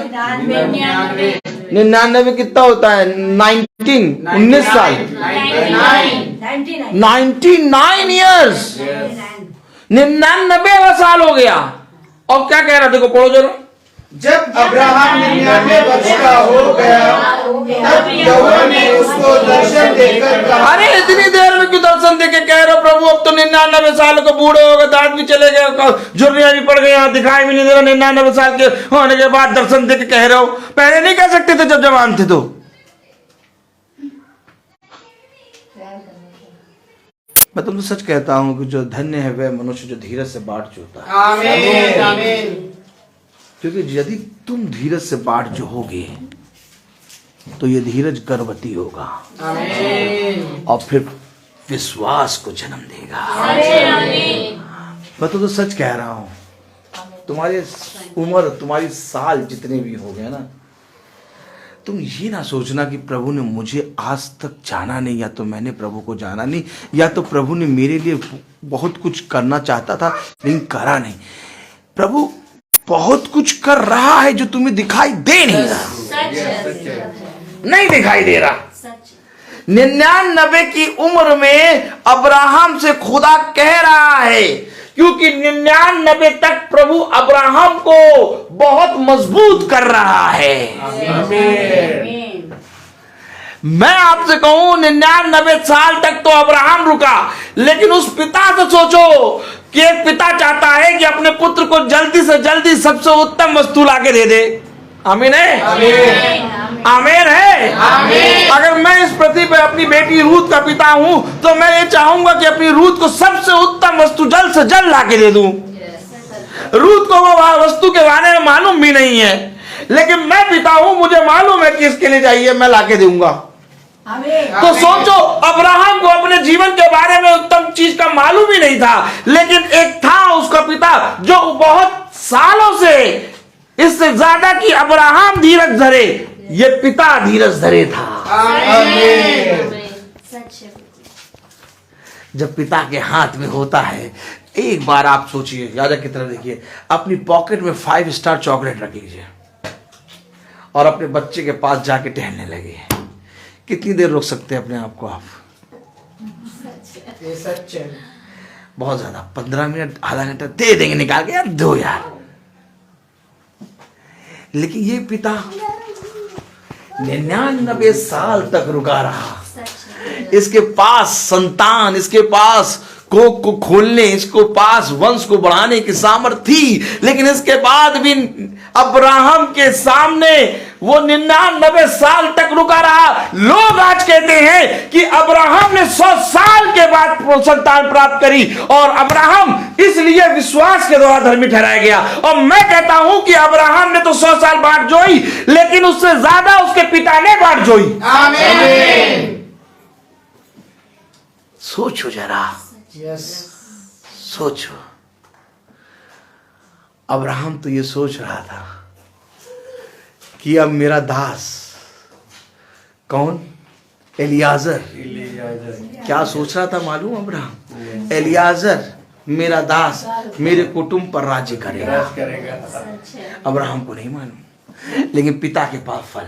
99 कितना होता है? 19 साल, 99 ईयर्स, 99वां साल हो गया। और क्या कह रहा? देखो पढ़ो जरा। जब अब्राहम 99 वर्ष का हो गया तब यहोवा ने उसको दर्शन देकर कहा। अरे इतनी देर में क्यों दर्शन देके कह रहे हो प्रभु? अब तो 99 साल को बूढ़े हो गए, दांत भी चले गए, झुर्रियां भी पड़ गई, यहाँ दिखाई भी नहीं दे रहा। 99 साल के होने के बाद दर्शन देके कह रहे हो? पहले नहीं कह सकते थे जब जवान थे तो? मैं तुमसे सच कहता हूं कि जो धन्य है वह मनुष्य जो धीरज से बाट जोता है। आमीन आमीन। क्योंकि यदि तुम धीरज से बाट जोहोगे तो ये धीरज गर्भवती होगा आमीन। और फिर विश्वास को जन्म देगा। मैं तो सच कह रहा हूं, तुम्हारी उम्र, तुम्हारी साल जितने भी हो गए ना, तुम ये ना सोचना कि प्रभु ने मुझे आज तक जाना नहीं, या तो मैंने प्रभु को जाना नहीं, या तो प्रभु ने मेरे लिए बहुत कुछ करना चाहता था लेकिन करा नहीं। प्रभु बहुत कुछ कर रहा है जो तुम्हें दिखाई दे नहीं रहा, नहीं दिखाई दे रहा। 99 की उम्र में अब्राहम से खुदा कह रहा है, क्योंकि 99 तक प्रभु अब्राहम को बहुत मजबूत कर रहा है। मैं आपसे कहूं 99 साल तक तो अब्राहम रुका, लेकिन उस पिता से सोचो कि एक पिता चाहता है कि अपने पुत्र को जल्दी से जल्दी सबसे उत्तम वस्तु लाके दे दे। आमीन है, आमीन है। अगर मैं इस पृथ्वी पे अपनी बेटी रूथ का पिता हूं तो मैं ये चाहूंगा कि अपनी रूथ को सबसे उत्तम वस्तु जल्द से जल्द लाके दे दूं। रूथ को वो वस्तु के बारे में मालूम भी नहीं है, लेकिन मैं पिता हूं, मुझे मालूम है कि इसके लिए चाहिए, मैं लाके दूंगा। तो सोचो, अब्राहम को अपने जीवन के बारे में उत्तम चीज का मालूम ही नहीं था, लेकिन एक था उसका पिता जो बहुत सालों से, इससे ज्यादा कि अब्राहम धीरज धरे, ये पिता धीरज धरे था। जब पिता के हाथ में होता है, एक बार आप सोचिए, यादा की तरफ देखिए, अपनी पॉकेट में 5 स्टार चॉकलेट रख लीजिए और अपने बच्चे के पास जाके टहलने लगे। कितनी देर रोक सकते हैं अपने आप को आप? बहुत ज्यादा, 15 मिनट, आधा घंटा दे देंगे निकाल के, यार दो यार। लेकिन ये पिता 99 साल तक रुका रहा। इसके पास संतान, इसके पास कोख को खोलने, इसको पास वंश को बढ़ाने की सामर्थ्य थी, लेकिन इसके बाद भी अब्राहम के सामने वो 99 साल तक रुका रहा। लोग आज कहते हैं कि अब्राहम ने 100 साल के बाद संतान प्राप्त करी और अब्राहम इसलिए विश्वास के द्वारा धर्मी ठहराया गया। और मैं कहता हूं कि अब्राहम ने तो 100 साल बाट जोई, लेकिन उससे ज्यादा उसके पिता ने बाट जोई। आमीन। सोचो जरा, सोचो, अब्राहम तो ये सोच रहा था कि अब मेरा दास, कौन? एलियाजर। क्या सोच रहा था मालूम अब्राहम? एलियाजर मेरा दास मेरे कुटुंब पर राज्य करेगा। अब्राहम को नहीं मालूम, लेकिन पिता के पास फल।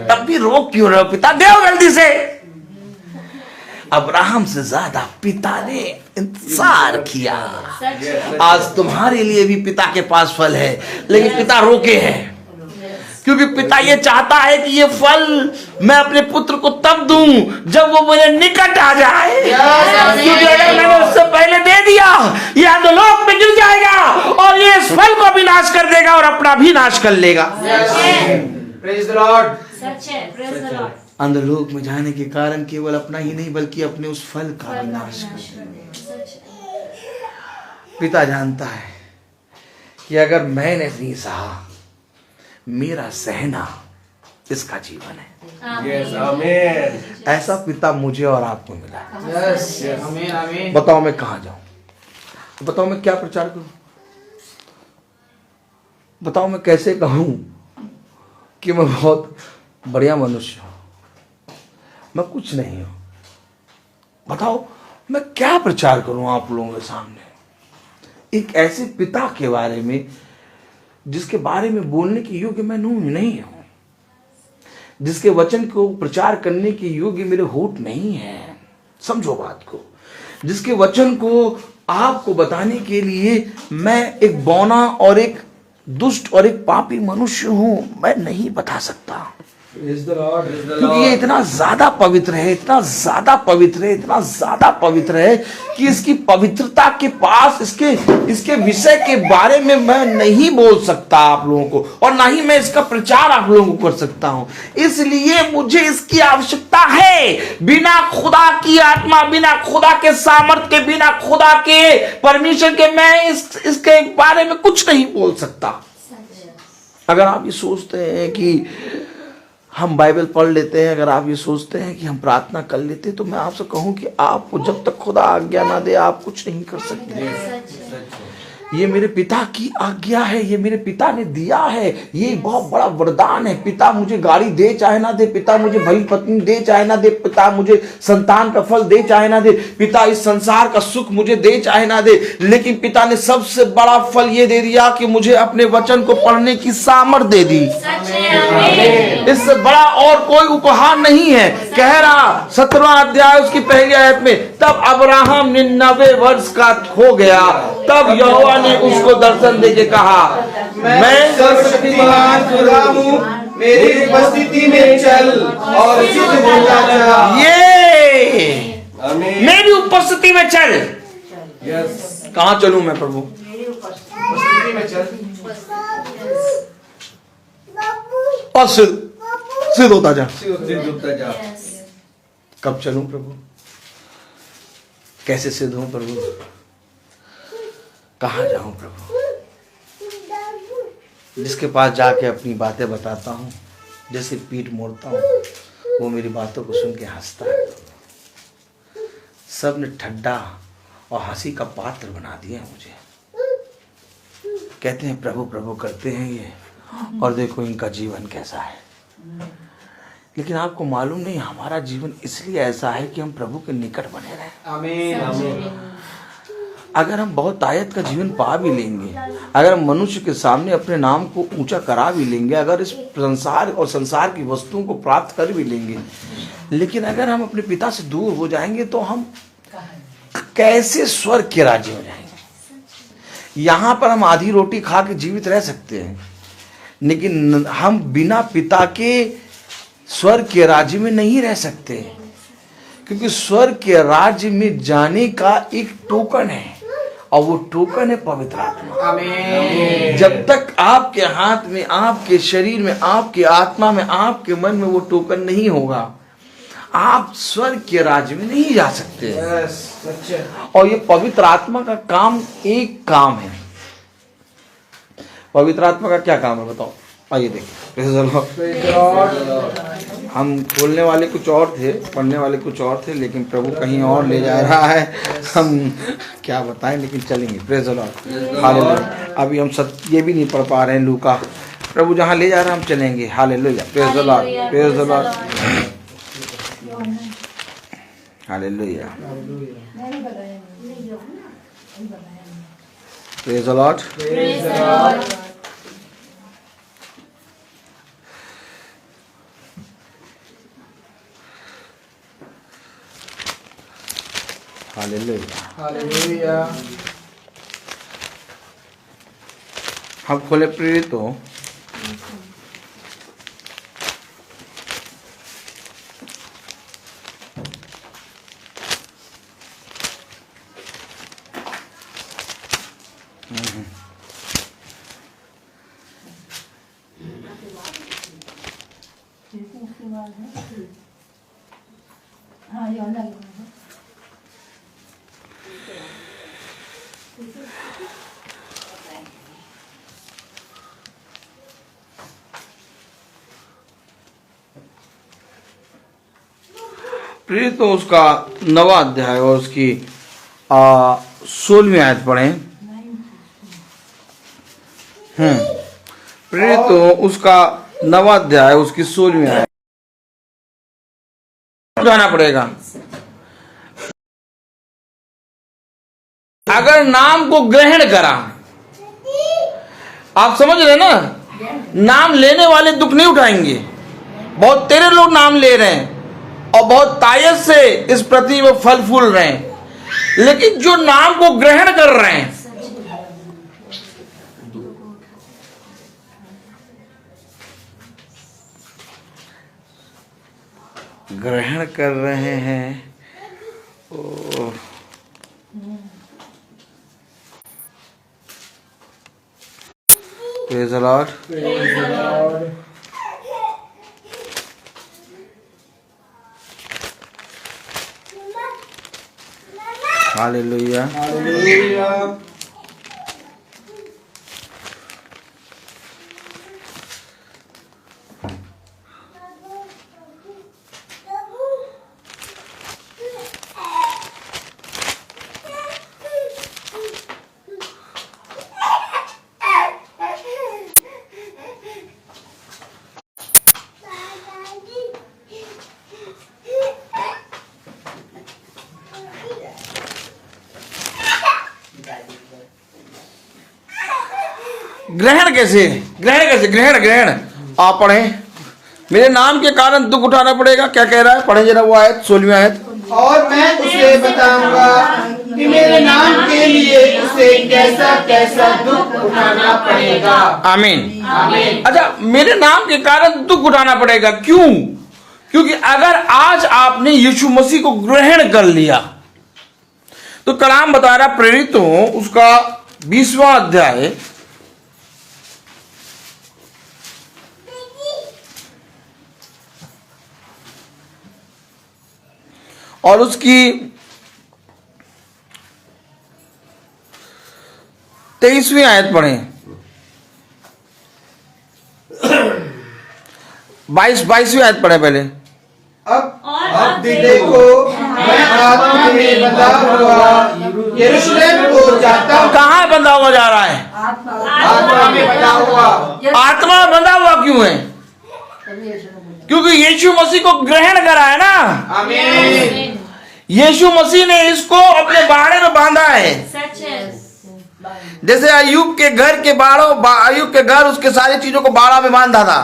तब भी रोक क्यों रहे हो? पिता दे जल्दी से। अब्राहम से ज्यादा पिता ने इंतजार किया। आज तुम्हारे लिए भी पिता के पास फल है, लेकिन पिता रोके हैं, क्योंकि पिता ये चाहता है कि ये फल मैं अपने पुत्र को तब दूं जब वो मेरे निकट आ जाए। क्योंकि अगर मैंने उससे पहले दे दिया, ये अधोलोक में गिर जाएगा और ये इस फल को भी नाश कर देगा और अपना भी नाश कर लेगा। Praise the Lord. सच है, प्रेज द लॉर्ड। अंधलोक में जाने के कारण केवल अपना ही नहीं बल्कि अपने उस फल का भी नाश कर। पिता जानता है कि अगर मैंने नहीं सहा, मेरा सहना इसका जीवन है। यस, आमीन। ऐसा पिता मुझे और आपको मिला। यस, आमीन, आमीन। बताओ मैं कहां जाऊं? बताओ मैं क्या प्रचार करूं? बताओ मैं कैसे कहूं कि मैं बहुत बढ़िया मनुष्य हूं? मैं कुछ नहीं हूं। बताओ मैं क्या प्रचार करूं आप लोगों के सामने? एक ऐसे पिता के बारे में जिसके बारे में बोलने के योग्य मैं नहीं हूं, जिसके वचन को प्रचार करने के योग्य मेरे होठ नहीं है। समझो बात को। जिसके वचन को आपको बताने के लिए मैं एक बौना और एक दुष्ट और एक पापी मनुष्य हूं, मैं नहीं बता सकता। क्योंकि ये इतना ज्यादा पवित्र है, इतना ज्यादा पवित्र है, इतना ज्यादा पवित्र है कि इसकी पवित्रता के पास इसके विषय के बारे में मैं नहीं बोल सकता आप लोगों को, और ना ही मैं इसका प्रचार आप लोगों को कर सकता हूं। इसलिए मुझे इसकी आवश्यकता है। बिना खुदा की आत्मा, बिना खुदा के सामर्थ्य के, बिना खुदा के परमिशन के मैं इसके बारे में कुछ नहीं बोल सकता। अगर आप ये सोचते हैं कि हम बाइबल पढ़ लेते हैं, अगर आप ये सोचते हैं कि हम प्रार्थना कर लेते हैं, तो मैं आपसे कहूं कि आपको जब तक खुदा आज्ञा ना दे आप कुछ नहीं कर सकते। ये मेरे पिता की आज्ञा है, ये मेरे पिता ने दिया है, ये बहुत बड़ा वरदान है। पिता मुझे गाड़ी दे चाहे ना दे, पिता मुझे भाई पत्नी दे चाहे ना दे, पिता मुझे संतान का फल दे चाहे ना दे, पिता इस संसार का सुख मुझे दे चाहे ना दे, लेकिन पिता ने सबसे बड़ा फल ये दे दिया कि मुझे अपने वचन को पढ़ने की सामर्थ दे दी। इससे बड़ा और कोई उपहार नहीं है। कह रहा 17वां अध्याय उसकी पहली आयत में, तब अब्राहम 99 वर्ष का हो गया, तब यहोवा ने उसको दर्शन देके कहा, मैं सर्वशक्तिमान खुदा हूँ, मेरी उपस्थिति में चल और सिद्ध होता जा। ये आमीन। मेरी उपस्थिति में चल। यस, कहाँ चलूं मैं प्रभु? उपस्थिति में चल। और सिद्ध होता जा। सिद्ध होता जा। कब चलूं प्रभु? कैसे सिद्ध हूं प्रभु? कहाँ जाऊं प्रभु? जिसके पास जाके अपनी बातें बताता हूँ, जैसे पीठ मोड़ता हूँ, वो मेरी बातों को सुन के हंसता है। सब ने ठड्डा और हंसी का पात्र बना दिया मुझे। कहते हैं प्रभु प्रभु करते हैं ये, और देखो इनका जीवन कैसा है। लेकिन आपको मालूम नहीं, हमारा जीवन इसलिए ऐसा है कि हम प्रभु के निकट बने रहें। आमीन, आमीन। अगर हम बहुत आयत का जीवन पा भी लेंगे, अगर हम मनुष्य के सामने अपने नाम को ऊंचा करा भी लेंगे, अगर इस संसार और संसार की वस्तुओं को प्राप्त कर भी लेंगे, लेकिन अगर हम अपने पिता से दूर हो जाएंगे तो हम कैसे स्वर्ग के राज्य में जाएंगे? यहाँ पर हम आधी रोटी खा के जीवित रह सकते हैं, लेकिन हम बिना पिता के स्वर्ग के राज्य में नहीं रह सकते, क्योंकि स्वर्ग के राज्य में जाने का एक टोकन है, और वो टोकन है पवित्र आत्मा। आमीन। जब तक आपके हाथ में, आपके शरीर में, आपके आत्मा में, आपके मन में वो टोकन नहीं होगा, आप स्वर्ग के राज्य में नहीं जा सकते। यस, सच्चे। और ये पवित्र आत्मा का काम एक काम है। पवित्र आत्मा का क्या काम है बताओ? आइए देखिए। हम बोलने वाले कुछ और थे, पढ़ने वाले कुछ और थे, लेकिन प्रभु कहीं और ले जा रहा है। हम क्या बताएं, लेकिन चलेंगे। Praise the Lord, hallelujah. अभी हम ये भी नहीं पढ़ पा रहे हैं लूका। प्रभु जहाँ ले जा रहे हैं हम चलेंगे। Hallelujah, praise the Lord, praise the Lord, hallelujah, praise the Lord. Hallelujah, hallelujah. हम खोले प्रेरित हो हाँ, ये अलग है। प्रेरित तो उसका 9वां अध्याय और उसकी 16वीं आयत पढ़ें। प्रेरित तो उसका 9वां अध्याय उसकी 16वीं आयत जाना पड़ेगा। अगर नाम को ग्रहण करा, आप समझ रहे ना, नाम लेने वाले दुख नहीं उठाएंगे। बहुत तेरे लोग नाम ले रहे हैं और बहुत तायत से इस पृथ्वी में फल फूल रहे हैं, लेकिन जो नाम को ग्रहण कर रहे हैं, ग्रहण कर रहे हैं, praise the Lord, praise the Lord. Hallelujah, hallelujah. ग्रहण कैसे, ग्रहण आप पढ़े, मेरे नाम के कारण दुख उठाना पड़ेगा। क्या कह रहा है, पढ़े जरा वो आयत, 16वीं आयत। और मैं उसे बताऊंगा कि मेरे नाम के लिए उसे कैसा कैसा दुख उठाना पड़ेगा। आमीन। आमीन। अच्छा, मेरे नाम के कारण दुख उठाना पड़ेगा, क्यों? क्योंकि अगर आज आपने यीशु मसीह को ग्रहण कर लिया तो कलाम बता रहा प्रेरितों उसका 20वां अध्याय और उसकी 23वीं आयत पढ़ें। 22वीं आयत पढ़े पहले। अब देखो मैं आत्मा में बंधा हुआ यरूशलेम को जाता हूँ। कहाँ बंधा हुआ जा रहा है? आत्मा में बंधा हुआ। आत्मा में बंधा हुआ क्यों है? क्योंकि यीशु मसीह को ग्रहण करा है ना। आमीन। यीशु मसीह ने इसको अपने बाड़े में बांधा है। सच है। जैसे अय्यूब के घर उसके सारी चीजों को बाड़ा में बांधा था।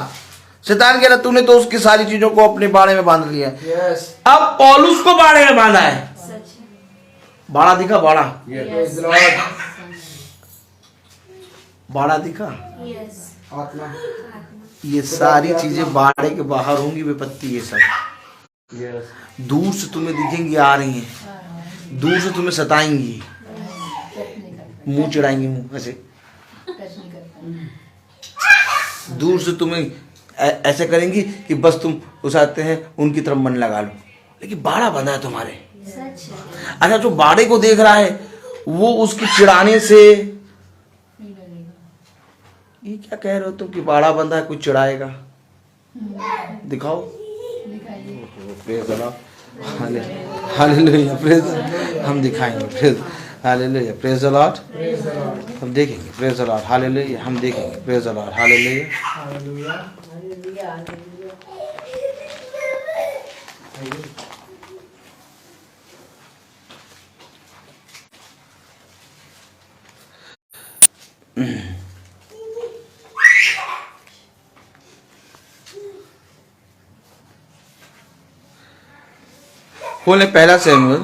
शैतान कह रहा तूने तो उसकी सारी चीजों को अपने बाड़े में बांध लिया। यस। अब पौलुस को बाड़े में बांधा है। सच है। बाड़ा दिखा, बाड़ा Praise the Lord। बाड़ा दिखा। यस। आत्मा। ये सारी चीजें बाड़े के बाहर होंगी, विपत्ति ये सब यस। दूर से तुम्हें दिखेंगी, आ रही हैं, दूर से तुम्हें सताएंगी, मुंह चढ़ाएंगी, मुंह ऐसे दूर से तुम्हें ऐसे करेंगी कि बस तुम उसाते हैं उनकी तरफ मन लगा लो, लेकिन बाड़ा बंधा है तुम्हारे। सच है। अच्छा, जो बाड़े को देख रहा है वो उसकी चिढ़ाने से, ये क्या कह रहे हो तुम कि बाड़ा बंधा है, कोई चिढ़ाएगा? दिखाओ। Praise the Lord, hallelujah, praise, हम दिखाएंगे, praise, hallelujah, praise the Lord, हम देखेंगे, प्रेज द लॉर्ड, हालेलुया, हम देखेंगे, प्रेज द लॉर्ड, हालेलुया। खोले पहला शमूएल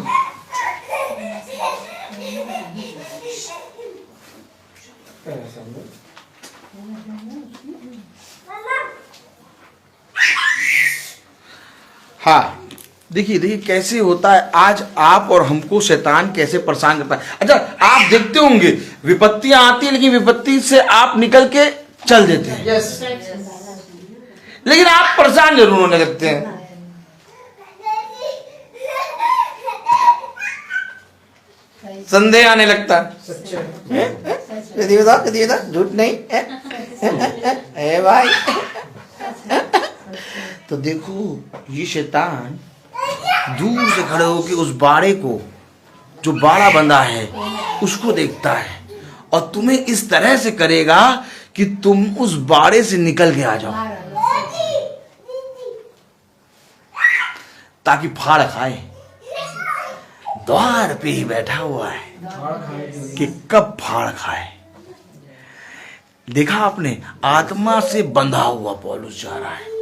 हाँ, देखिए कैसे होता है आज आप और हमको शैतान कैसे परेशान करता है। अच्छा, आप देखते होंगे विपत्तियां आती है लेकिन विपत्ति से आप निकल के चल देते हैं, यस। लेकिन आप परेशान जरूर होने लगते हैं। संदेह आने लगता है। कदी बता झूठ नहीं है भाई। तो देखो ये शैतान दूर से खड़े होकर उस बाड़े को, जो बाड़ा बंधा है, उसको देखता है और तुम्हें इस तरह से करेगा कि तुम उस बाड़े से निकल के आ जाओ, ताकि फाड़ खाए। द्वार पे ही बैठा हुआ है कि कब फाड़ खाए। देखा आपने, आत्मा से बंधा हुआ पौलुस जा रहा है।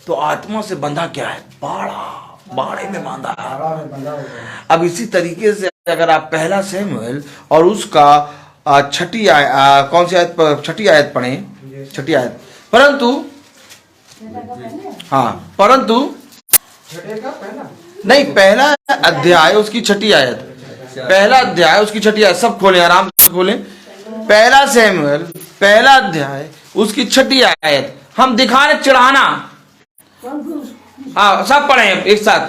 तो आत्मा से बंधा क्या है? बाड़े में बांधा है। अब इसी तरीके से अगर आप पहला शमूएल और उसका छठी आयत, कौन सी आयत? छठी आयत पढ़ें, छठी आयत। परंतु नहीं, पहला अध्याय उसकी छठी आयत, पहला अध्याय उसकी छठी आयत। सब खोलें, आराम से खोलें। पहला शमूएल पहला अध्याय उसकी छठी आयत। हम दिखाने चिढ़ाना, हाँ सब पढ़े एक साथ।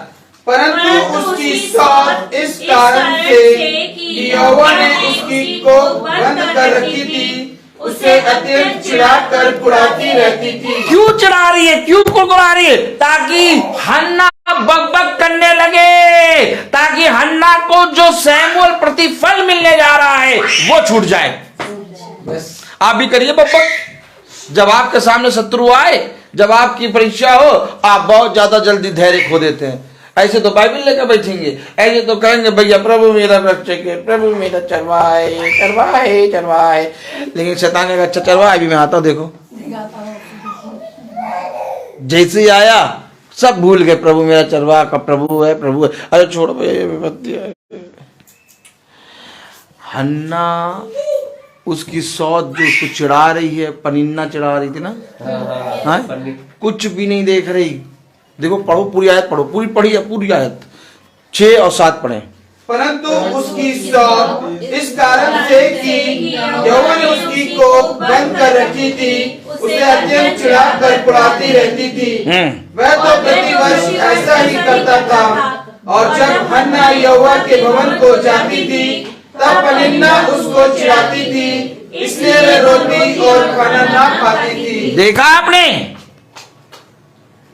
परंतु उसकी सौत इस कारण से कि यहोवा ने उसकी कोख बंद कर रखी थी, उसे अत्यंत चिढ़ा कर कुढ़ाती रहती थी। क्यों चिढ़ा रही है? क्यों कुढ़ा रही है? ताकि हन्ना बकबक करने लगे, ताकि हन्ना को जो शमूएल प्रतिफल मिलने जा रहा है वो छूट जाए। आप भी करिए बकबक। जब आपके सामने शत्रु आए, जब आपकी परीक्षा हो, आप बहुत ज्यादा जल्दी धैर्य खो देते हैं। ऐसे तो बाइबल लेकर बैठेंगे, ऐसे तो कहेंगे भैया प्रभु मेरा रक्षक है, प्रभु मेरा चरवाहे चरवाहे चरवाहे। लेकिन शैतान ने कहा अच्छा चरवाहे अभी मैं आता हूँ, देखो जैसे ही आया सब भूल गए, प्रभु मेरा चरवाहा का प्रभु है, प्रभु है। अरे छोड़ो भैया, हन्ना उसकी सौत जो उसको चिढ़ा रही है, पनिन्ना चिढ़ा रही थी ना, हाँ? कुछ भी नहीं देख रही। देखो पढ़ो पूरी आयत, पढ़ो पूरी, पढ़ी है पूरी आयत 6 और 7 पढ़े। परंतु उसकी सौत इस कारण से कि यहोवा ने उसकी कोख बंद कर रखी थी, उसे अत्यंत चिढ़ा कर पुड़ाती रहती थी। वह तो प्रतिवर्ष ऐसा ही करता था। और जब हन्ना यहोवा के भवन को जाती थी तब पनिन्ना उसको चिढ़ाती थी, इसलिए वह रोटी और खाना ना खाती थी। देखा आपने,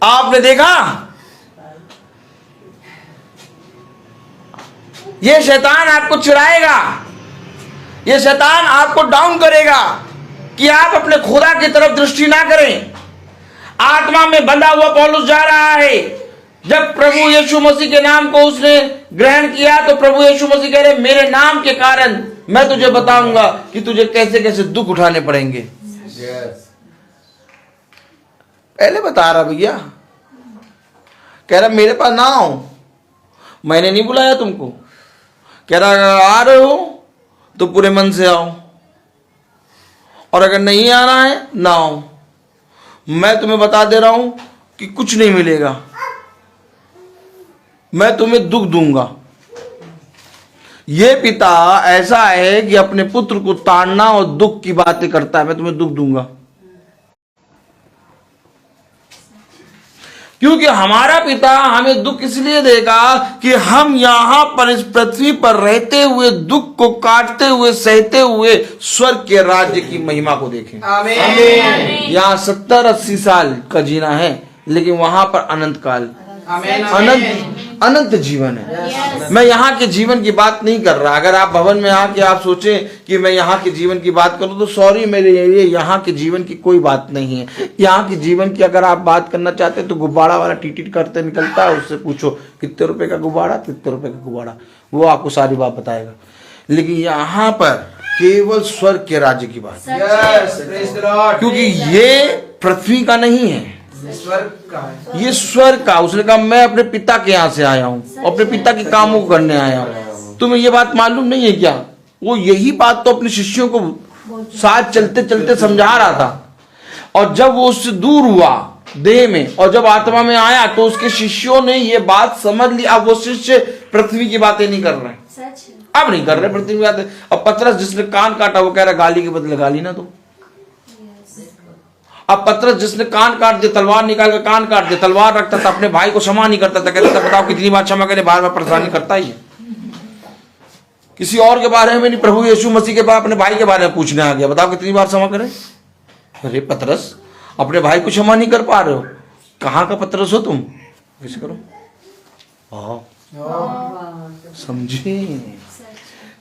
आपने देखा, ये शैतान आपको चिढ़ाएगा, ये शैतान आपको डाउन करेगा कि आप अपने खुदा की तरफ दृष्टि ना करें। आत्मा में बंधा हुआ पौलुस जा रहा है। जब प्रभु यीशु मसीह के नाम को उसने ग्रहण किया तो प्रभु यीशु मसीह कह रहे मेरे नाम के कारण मैं तुझे बताऊंगा कि तुझे कैसे कैसे दुख उठाने पड़ेंगे। पहले बता रहा भैया, कह रहा मेरे पास ना आओ, मैंने नहीं बुलाया तुमको। कह रहा अगर आ रहे हो तो पूरे मन से आओ, और अगर नहीं आना है ना आओ। मैं तुम्हें बता दे रहा हूं कि कुछ नहीं मिलेगा, मैं तुम्हें दुख दूंगा। ये पिता ऐसा है कि अपने पुत्र को ताड़ना और दुख की बातें करता है। मैं तुम्हें दुख दूंगा क्योंकि हमारा पिता हमें दुख इसलिए देगा कि हम यहां पर इस पृथ्वी पर रहते हुए दुख को काटते हुए सहते हुए स्वर्ग के राज्य की महिमा को देखें। आमीन। यहाँ 70-80 साल का जीना है, लेकिन वहां पर अनंत काल, अनंत जीवन है। मैं यहाँ के जीवन की बात नहीं कर रहा। अगर आप भवन में आके आप सोचें कि मैं यहाँ के जीवन की बात करूं तो सॉरी, मेरे लिए यहाँ के जीवन की कोई बात नहीं है। यहाँ के जीवन की अगर आप बात करना चाहते हैं तो गुब्बारा वाला टीट करते निकलता है, उससे पूछो कितने रुपए का गुब्बारा, कितने रुपए का गुब्बारा, वो आपको सारी बात बताएगा। लेकिन यहाँ पर केवल स्वर्ग के राज्य की बात, क्योंकि ये पृथ्वी का नहीं है, ये स्वर्ग का। उसने कहा मैं अपने पिता के यहाँ से आया हूँ, अपने पिता के कामों को करने आया हूँ। तुम्हें ये बात मालूम नहीं है क्या? वो यही बात तो अपने शिष्यों को साथ चलते चलते समझा रहा था। और जब वो उससे दूर हुआ देह में और जब आत्मा में आया तो उसके शिष्यों ने ये बात समझ ली। अब वो शिष्य पृथ्वी की बातें नहीं कर रहे, अब नहीं कर रहे पृथ्वी की बातें। अब पतरस जिसने कान काटा वो कह रहा गाली के बदले गाली ना दो। अब पतरस जिसने कान काट दिया, तलवार निकाल कर कान काट दिया, तलवार रखता था, अपने भाई को क्षमा नहीं करता था, कहता था बताओ कितनी बार क्षमा करे, बार बार परेशानी करता ही है। किसी और के बारे में नहीं, प्रभु यीशु मसीह के पास अपने भाई के बारे में पूछने आ गया, बताओ कितनी बार क्षमा करे। अरे पतरस, अपने भाई को क्षमा नहीं कर पा रहे हो, कहाँ का पतरस हो तुम? कैसे करो समझे?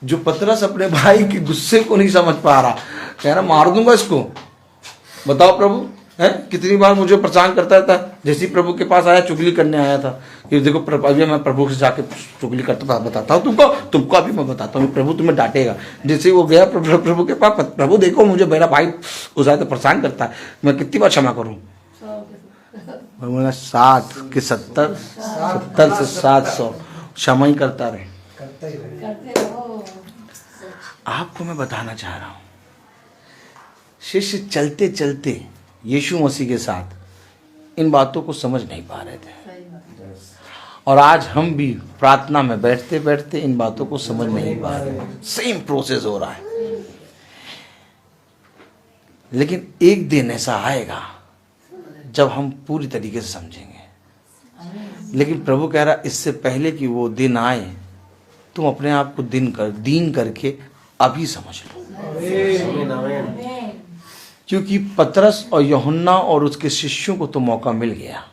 जो पतरस अपने भाई के गुस्से को नहीं समझ पा रहा, कह रहा मार दूंगा इसको। बताओ प्रभु है कितनी बार मुझे परेशान करता था। जैसे ही प्रभु के पास आया चुगली करने आया था कि देखो अभी मैं प्रभु से जाके चुगली करता था, बताता हूँ तुमको अभी मैं बताता हूँ, प्रभु तुम्हें डांटेगा। जैसे वो गया प्रभु के पास, प्रभु देखो मुझे मेरा भाई उस तो परेशान करता है, मैं कितनी बार क्षमा करूँ? 60 के 70 से 700 क्षमा ही करता रहे। आपको मैं बताना चाह रहा हूँ, शिष्य चलते चलते यीशु मसीह के साथ इन बातों को समझ नहीं पा रहे थे, और आज हम भी प्रार्थना में बैठते बैठते इन बातों को समझ नहीं पा रहे। सेम प्रोसेस हो रहा है। लेकिन एक दिन ऐसा आएगा जब हम पूरी तरीके से समझेंगे। लेकिन प्रभु कह रहा इससे पहले कि वो दिन आए तुम अपने आप को दीन करके अभी समझ लो। क्योंकि पतरस और यूहन्ना और उसके शिष्यों को तो मौका मिल गया,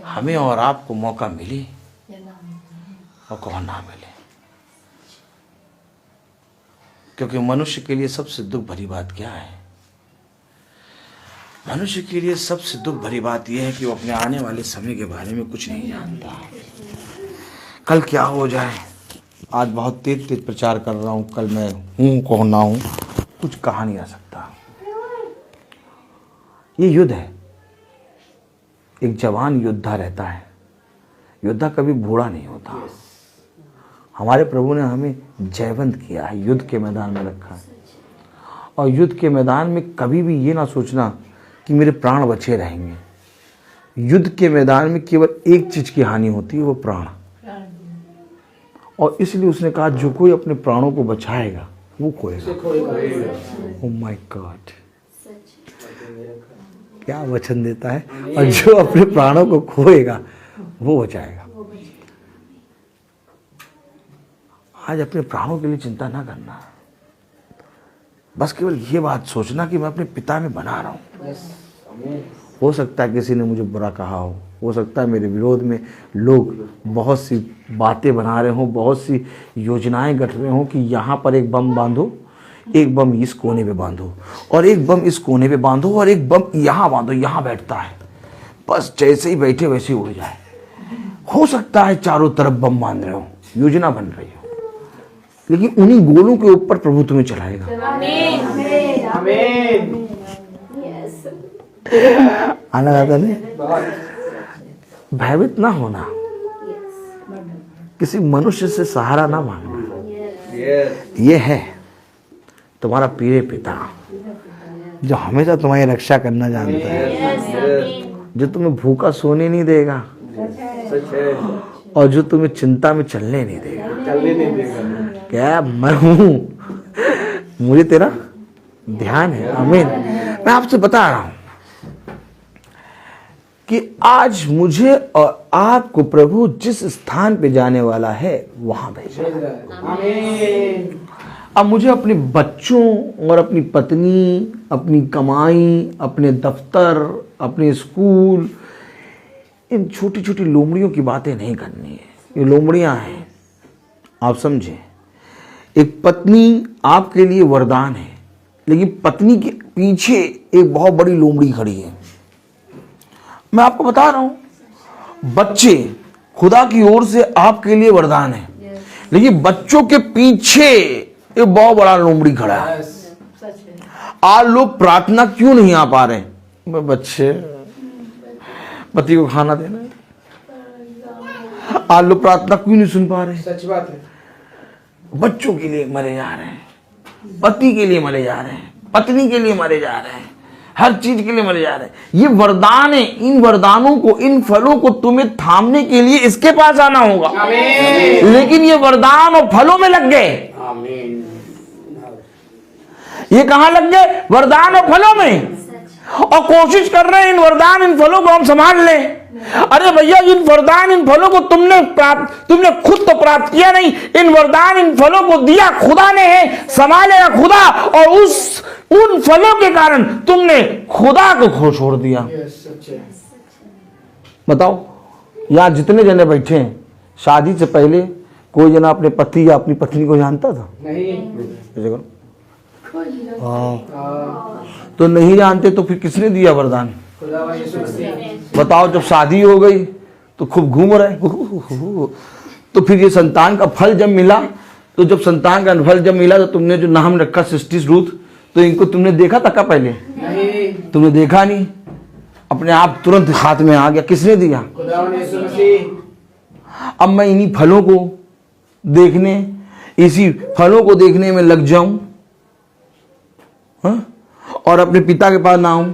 हमें और आपको मौका मिले और कौन ना मिले। क्योंकि मनुष्य के लिए सबसे दुख भरी बात क्या है? मनुष्य के लिए सबसे दुख भरी बात यह है कि वो अपने आने वाले समय के बारे में कुछ नहीं जानता। कल क्या हो जाए। आज बहुत तेज तेज प्रचार कर रहा हूँ, कल मैं हूँ कौन ना हूँ, कुछ कहा नहीं जा सकता। ये युद्ध है। एक जवान योद्धा रहता है। योद्धा कभी बूढ़ा नहीं होता। हमारे प्रभु ने हमें जयवंत किया है, युद्ध के मैदान में रखा है। और युद्ध के मैदान में कभी भी ये ना सोचना कि मेरे प्राण बचे रहेंगे। युद्ध के मैदान में केवल एक चीज की हानि होती है, वो प्राण। और इसलिए उसने कहा जो कोई अपने प्राणों को बचाएगा वो खोएगा। ओह माय गॉड, क्या वचन देता है। और जो अपने प्राणों को खोएगा वो बचाएगा। आज अपने प्राणों के लिए चिंता ना करना, बस केवल ये बात सोचना कि मैं अपने पिता में बना रहा हूं। हो सकता है किसी ने मुझे बुरा कहा हो सकता है मेरे विरोध में लोग बहुत सी बातें बना रहे हों, बहुत सी योजनाएं गढ़ रहे हों कि यहाँ पर एक बम बांधो, एक बम इस कोने पे बांधो, और एक बम इस कोने पे बांधो, और एक बम यहाँ बांधो, यहाँ बैठता है, बस जैसे ही बैठे वैसे ही उड़ जाए। हो सकता है चारों तरफ बम बांध रहे हो, योजना बन रही हो, लेकिन उन्हीं गोलों के ऊपर प्रभु तुम्हें चलाएगा। आना जाता नहीं। भयभीत ना होना, किसी मनुष्य से सहारा ना मांगना। ये है तुम्हारा प्रिय पिता जो हमेशा तुम्हारी रक्षा करना जानता है, जो तुम्हें भूखा सोने नहीं देगा और जो तुम्हें चिंता में चलने नहीं देगा। क्या मैं हूं, मुझे तेरा ध्यान है। आमीन। मैं आपसे बता रहा हूं कि आज मुझे और आपको प्रभु जिस स्थान पे जाने वाला है वहां भेजा। अब मुझे अपने बच्चों और अपनी पत्नी, अपनी कमाई, अपने दफ्तर, अपने स्कूल, इन छोटी छोटी लोमड़ियों की बातें नहीं करनी है। ये लोमड़ियां हैं, आप समझे। एक पत्नी आपके लिए वरदान है, लेकिन पत्नी के पीछे एक बहुत बड़ी लोमड़ी खड़ी है। मैं आपको बता रहा हूं, बच्चे खुदा की ओर से आपके लिए वरदान है, लेकिन बच्चों के पीछे एक बहुत बड़ा लोमड़ी खड़ा है। आज लोग प्रार्थना क्यों नहीं आ पा रहे? बच्चे, पति को खाना देना है। आज लोग प्रार्थना क्यों नहीं सुन पा रहे? सच बात है। बच्चों के लिए मरे जा रहे हैं, पति के लिए मरे जा रहे हैं, पत्नी के लिए मरे जा रहे हैं, हर चीज के लिए मरे जा रहे हैं। ये वरदान है। इन वरदानों को, इन फलों को तुम्हें थामने के लिए इसके पास आना होगा। लेकिन ये वरदान और फलों में लग गए। ये कहां लग गए? वरदान और फलों में। और कोशिश कर रहे हैं इन वरदान, इन फलों को हम संभाल लें। अरे भैया, इन वरदान, इन फलों को तुमने खुद तो प्राप्त किया नहीं। इन वरदान, इन फलों को दिया खुदा ने है, संभालेगा खुदा। और उन फलों के कारण तुमने खुदा को छोड़ दिया। बताओ, यहां जितने जने बैठे हैं, शादी से पहले कोई जना अपने पति या अपनी पत्नी को जानता था? नहीं। तो नहीं जानते तो फिर किसने दिया वरदान? बताओ, जब शादी हो गई तो खूब घूम रहे, तो फिर ये संतान का फल जब मिला, तो जब संतान का फल जब मिला तो तुमने जो नाम रखा सृष्टि रूथ, तो इनको तुमने देखा था क्या पहले? नहीं। तुमने देखा नहीं, अपने आप तुरंत हाथ में आ गया। किसने दिया? अब मैं इन्हीं फलों को देखने, इसी फलों को देखने में लग जाऊं, हाँ? और अपने पिता के पास ना आऊं।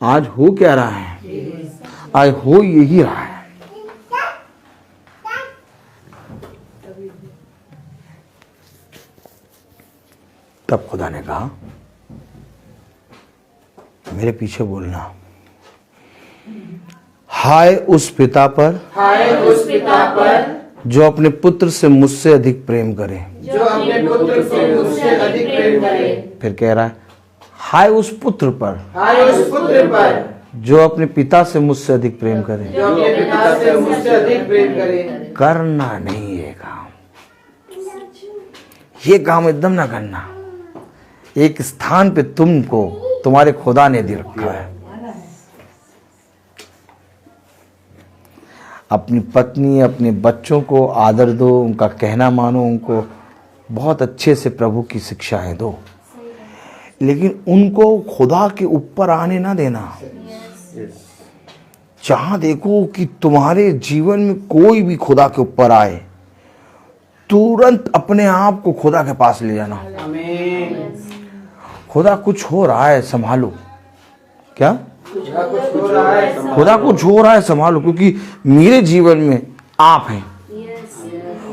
आज हो क्या रहा है? आज हो यही रहा है। तब खुदा ने कहा, मेरे पीछे बोलना, हाय उस पिता पर, हाय उस पिता पर जो अपने पुत्र से मुझसे अधिक प्रेम करे, जो अपने पुत्र से मुझसे अधिक प्रेम करे। फिर कह रहा है, हाय उस पुत्र पर, हाय उस पुत्र पर जो अपने पिता से मुझसे अधिक प्रेम करे। जो अपने पिता से मुझसे अधिक प्रेम करे। करना नहीं ये काम, ये काम एकदम ना करना। एक स्थान पे तुमको तुम्हारे खुदा ने दे रखा है। अपनी पत्नी, अपने बच्चों को आदर दो, उनका कहना मानो, उनको बहुत अच्छे से प्रभु की शिक्षाएं दो, लेकिन उनको खुदा के ऊपर आने ना देना। जहां देखो कि तुम्हारे जीवन में कोई भी खुदा के ऊपर आए, तुरंत अपने आप को खुदा के पास ले जाना। खुदा कुछ हो रहा है, संभालो। क्या? खुदा कुछ हो रहा है, संभालो, क्योंकि मेरे जीवन में आप हैं।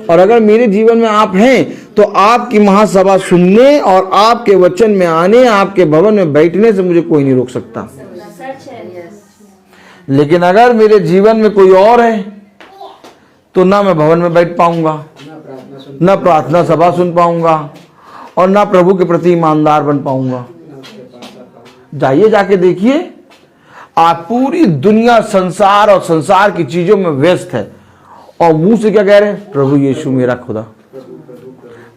और अगर मेरे जीवन में आप हैं तो आपकी महासभा सुनने और आपके वचन में आने, आपके भवन में बैठने से मुझे कोई नहीं रोक सकता। लेकिन अगर मेरे जीवन में कोई और है तो ना मैं भवन में बैठ पाऊंगा, ना प्रार्थना सभा सुन पाऊंगा, और ना प्रभु के प्रति ईमानदार बन पाऊंगा। जाइए, जाके देखिए, आप पूरी दुनिया संसार और संसार की चीजों में व्यस्त है और मुंह से क्या कह रहे हैं? प्रभु यीशु मेरा खुदा।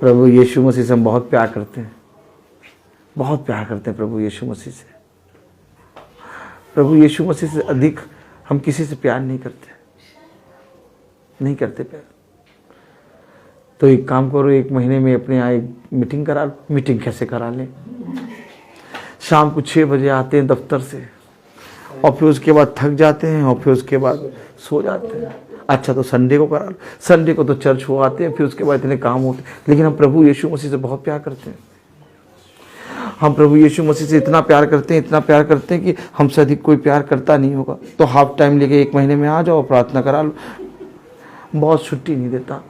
प्रभु यीशु मसीह से हम बहुत प्यार करते हैं, बहुत प्यार करते हैं प्रभु यीशु मसीह से। प्रभु यीशु मसीह से अधिक हम किसी से प्यार नहीं करते, नहीं करते प्यार। तो एक काम करो, 1 महीने में अपने यहाँ एक मीटिंग करा लो। मीटिंग कैसे करा लें? शाम को 6 बजे आते हैं दफ्तर से, और फिर उसके बाद थक जाते हैं, और फिर उसके बाद सो जाते हैं। अच्छा, तो संडे को करा लो। संडे को तो चर्च हो आते हैं, फिर उसके बाद इतने काम होते हैं। लेकिन हम प्रभु यीशु मसीह से बहुत प्यार करते हैं। हम प्रभु यीशु मसीह से इतना प्यार करते हैं, इतना प्यार करते हैं कि हमसे अधिक कोई प्यार करता नहीं होगा। तो हाफ टाइम लेके 1 महीने में आ जाओ, प्रार्थना करा लो। बहुत छुट्टी नहीं देता,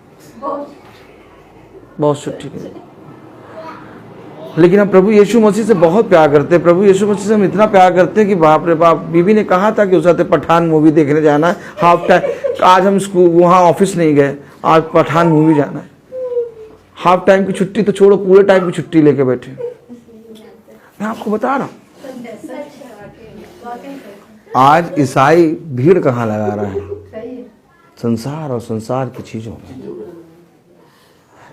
बहुत छुट्टी नहीं देता। लेकिन हम प्रभु यीशु मसीह से बहुत प्यार करते हैं। प्रभु यीशु मसीह से हम इतना प्यार करते हैं कि बाप रे बाप, बीबी ने कहा था कि उस साथ पठान मूवी देखने जाना है हाफ टाइम। आज हम स्कूल वहाँ ऑफिस नहीं गए, आज पठान मूवी जाना है। हाफ टाइम की छुट्टी तो छोड़ो, पूरे टाइम की छुट्टी लेके बैठे। मैं आपको बता रहा हूँ, आज ईसाई भीड़ कहाँ लगा रहा है? संसार और संसार की चीजों में।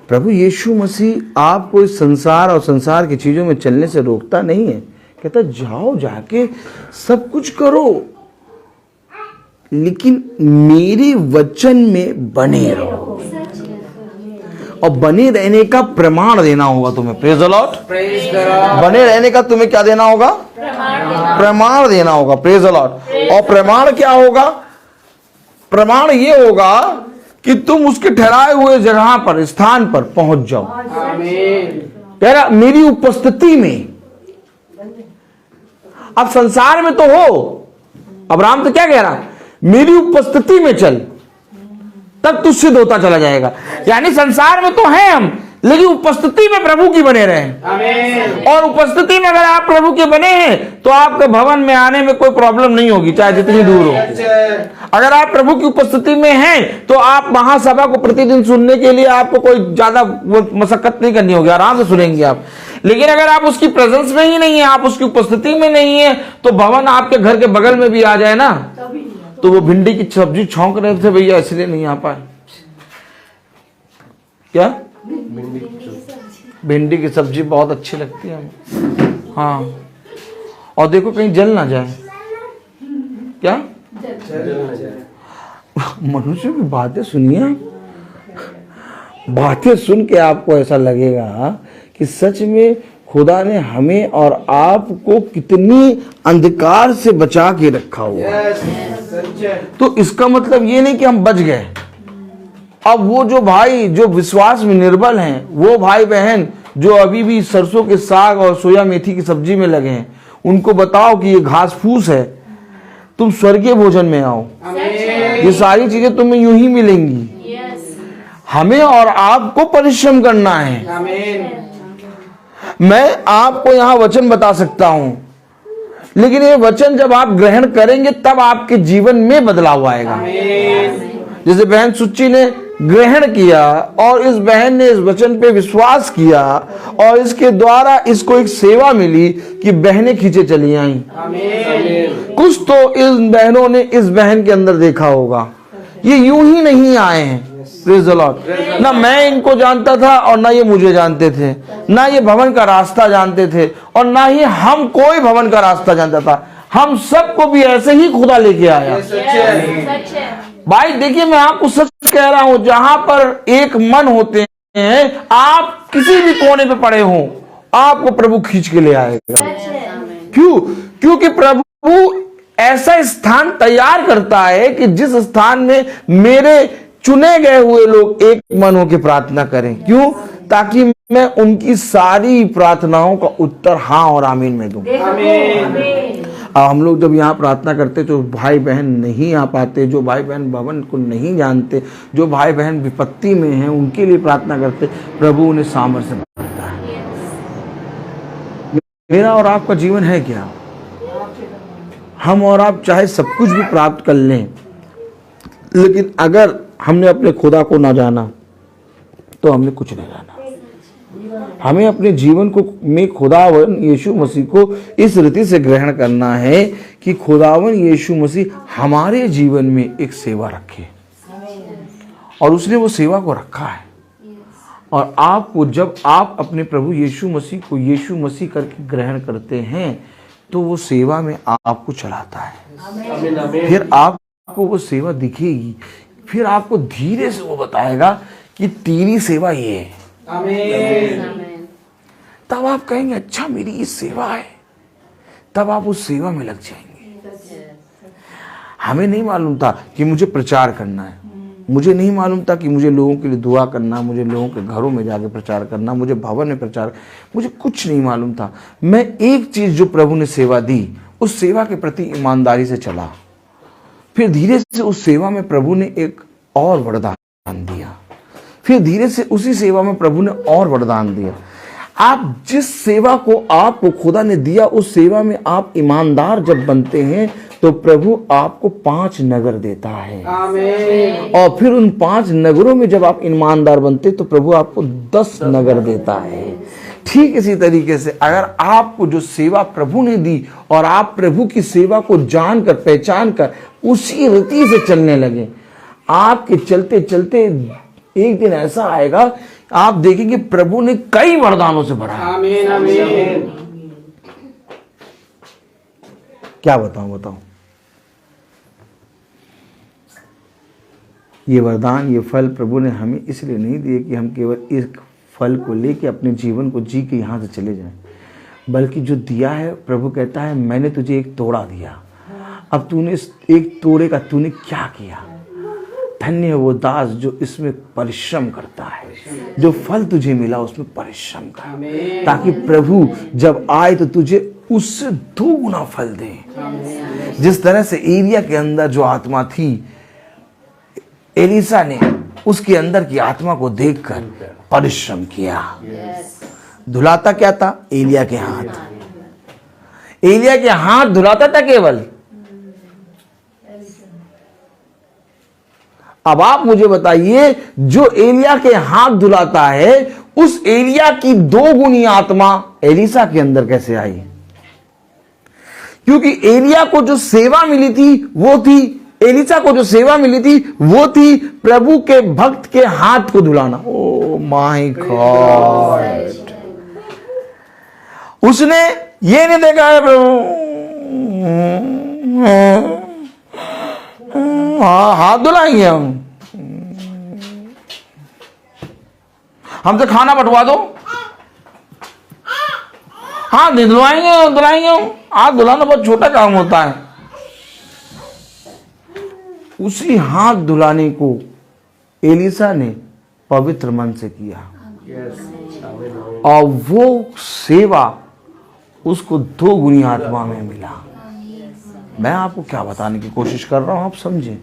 प्रभु यीशु मसीह आपको इस संसार और संसार की चीजों में चलने से रोकता नहीं है। कहता जाओ, जाके सब कुछ करो, लेकिन मेरे वचन में बने रहो। और बने रहने का प्रमाण देना होगा तुम्हें। Praise the Lord. बने रहने का तुम्हें क्या देना होगा? प्रमाण देना होगा। Praise the Lord. और प्रमाण क्या होगा? प्रमाण ये होगा कि तुम उसके ठहराए हुए जगह पर, स्थान पर पहुंच जाओ। कह रहा मेरी उपस्थिति में। अब संसार में तो हो, अब्राहम तो क्या कह रहा? मेरी उपस्थिति में चल, तब तू सिद्ध होता चला जाएगा। यानी संसार में तो हैं हम, लेकिन उपस्थिति में प्रभु की बने रहें। और उपस्थिति में अगर आप प्रभु के बने हैं तो आपके भवन में आने में कोई प्रॉब्लम नहीं होगी, चाहे जितनी दूर हो। अगर आप प्रभु की उपस्थिति में हैं तो आप महासभा को प्रतिदिन सुनने के लिए आपको कोई ज्यादा मशक्कत नहीं करनी होगी, आराम से सुनेंगे आप। लेकिन अगर आप उसकी प्रेजेंस में ही नहीं है, आप उसकी उपस्थिति में नहीं है, तो भवन आपके घर के बगल में भी आ जाए ना, तो वो भिंडी की सब्जी छौंक रहे थे भैया, इसलिए नहीं आ पाए। क्या? भिंडी की सब्जी बहुत अच्छी लगती है हमें। हाँ, और देखो कहीं जल ना जाए। क्या? मनुष्य की बातें सुनिए, बातें सुन के आपको ऐसा लगेगा कि सच में खुदा ने हमें और आपको कितनी अंधकार से बचा के रखा हुआ। तो इसका मतलब ये नहीं कि हम बच गए। अब वो जो भाई जो विश्वास में निर्बल हैं, वो भाई बहन जो अभी भी सरसों के साग और सोया मेथी की सब्जी में लगे हैं, उनको बताओ कि ये घास फूस है, तुम स्वर्गीय भोजन में आओ। ये सारी चीजें तुम्हें यूं ही मिलेंगी। हमें और आपको परिश्रम करना है। मैं आपको यहाँ वचन बता सकता हूं, लेकिन ये वचन जब आप ग्रहण करेंगे तब आपके जीवन में बदलाव आएगा। जैसे बहन सुच्ची ने ग्रहण किया और इस बहन ने इस वचन पे विश्वास किया और इसके द्वारा इसको एक सेवा मिली कि बहनें खींचे चली आईं। कुछ तो इन बहनों ने इस बहन के अंदर देखा होगा। ये यूं ही नहीं आए हैं, प्रेज द लॉर्ड। ना मैं इनको जानता था और ना ये मुझे जानते थे, ना ये भवन का रास्ता जानते थे और ना ही हम कोई भवन का रास्ता जानता था। हम सबको भी ऐसे ही खुदा लेके आया। भाई देखिए, मैं आपको सच कह रहा हूं, जहां पर एक मन होते हैं, आप किसी भी कोने पे पड़े हो, आपको प्रभु खींच के ले आएगा। क्यों? क्योंकि प्रभु ऐसा स्थान तैयार करता है कि जिस स्थान में मेरे चुने गए हुए लोग एक मन होकर प्रार्थना करें। क्यों? ताकि मैं उनकी सारी प्रार्थनाओं का उत्तर हाँ और आमीन में दूं। हम लोग जब यहाँ प्रार्थना करते तो भाई बहन नहीं आ पाते, जो भाई बहन भवन को नहीं जानते, जो भाई बहन विपत्ति में हैं, उनके लिए प्रार्थना करते, प्रभु उन्हें सामर्थ्य देता है। मेरा और आपका जीवन है क्या? हम और आप चाहे सब कुछ भी प्राप्त कर लें, लेकिन अगर हमने अपने खुदा को ना जाना तो हमने कुछ नहीं जाना। हमें अपने जीवन को में खुदावन यीशु मसीह को इस रीति से ग्रहण करना है कि खुदावन यीशु मसीह हमारे जीवन में एक सेवा रखे, और उसने वो सेवा को रखा है। और आपको, जब आप अपने प्रभु यीशु मसीह को यीशु मसीह करके ग्रहण करते हैं, तो वो सेवा में आपको चलाता है। फिर आपको वो सेवा दिखेगी, फिर आपको धीरे से वो बताएगा कि तेरी सेवा ये है। तब आप कहेंगे अच्छा मेरी ये सेवा है, तब आप उस सेवा में लग जाएंगे। हमें नहीं मालूम था कि मुझे प्रचार करना है, मुझे नहीं मालूम था कि मुझे लोगों के लिए दुआ करना, मुझे लोगों के घरों में जाके प्रचार करना, मुझे भवन में प्रचार, मुझे कुछ नहीं मालूम था। मैं एक चीज जो प्रभु ने सेवा दी, उस सेवा के प्रति ईमानदारी से चला। फिर धीरे से उस सेवा में प्रभु ने एक और वरदान दिया, फिर धीरे से उसी सेवा में प्रभु ने और वरदान दिया। आप जिस सेवा को आपको खुदा ने दिया, उस सेवा में आप ईमानदार जब बनते हैं तो प्रभु आपको 5 नगर देता है। और फिर उन 5 नगरों में जब आप ईमानदार बनते तो प्रभु आपको 10 नगर देता है। ठीक इसी तरीके से अगर आपको जो सेवा प्रभु ने दी और आप प्रभु की सेवा को जानकर, पहचान कर उसी रीति से चलने लगे, आपके चलते चलते एक दिन ऐसा आएगा, आप देखेंगे प्रभु ने कई वरदानों से भरा। आमीन आमीन। क्या बताऊं? ये वरदान, ये फल प्रभु ने हमें इसलिए नहीं दिए कि हम केवल इस फल को लेके अपने जीवन को जी के यहां से चले जाएं, बल्कि जो दिया है, प्रभु कहता है मैंने तुझे एक तोड़ा दिया, अब तूने इस एक तोड़े का तूने क्या किया? धन्य है वो दास जो इसमें परिश्रम करता है, जो फल तुझे मिला उसमें परिश्रम कर, ताकि प्रभु जब आए तो तुझे उससे 2 गुना फल दे। जिस तरह से एलिया के अंदर जो आत्मा थी, एलीसा ने उसके अंदर की आत्मा को देखकर परिश्रम किया। धुलाता क्या था? एलिया के हाथ। एलिया के हाथ धुलाता था केवल। अब आप मुझे बताइए, जो एलिया के हाथ धुलाता है, उस एलिया की 2 गुनी आत्मा एलीसा के अंदर कैसे आई? क्योंकि एलिया को जो सेवा मिली थी वो थी, एलीसा को जो सेवा मिली थी वो थी प्रभु के भक्त के हाथ को धुलाना। Oh my God! उसने ये नहीं देखा है प्रभु हाथ धुलाएंगे, हमसे खाना बंटवा दो, हाथ नहीं धुलाएंगे। हाथ धुलाना बहुत छोटा काम होता है। उसी हाथ धुलाने को एलीसा ने पवित्र मन से किया, और वो सेवा उसको 2 गुनी आत्मा में मिला। मैं आपको क्या बताने की कोशिश कर रहा हूं, आप समझें।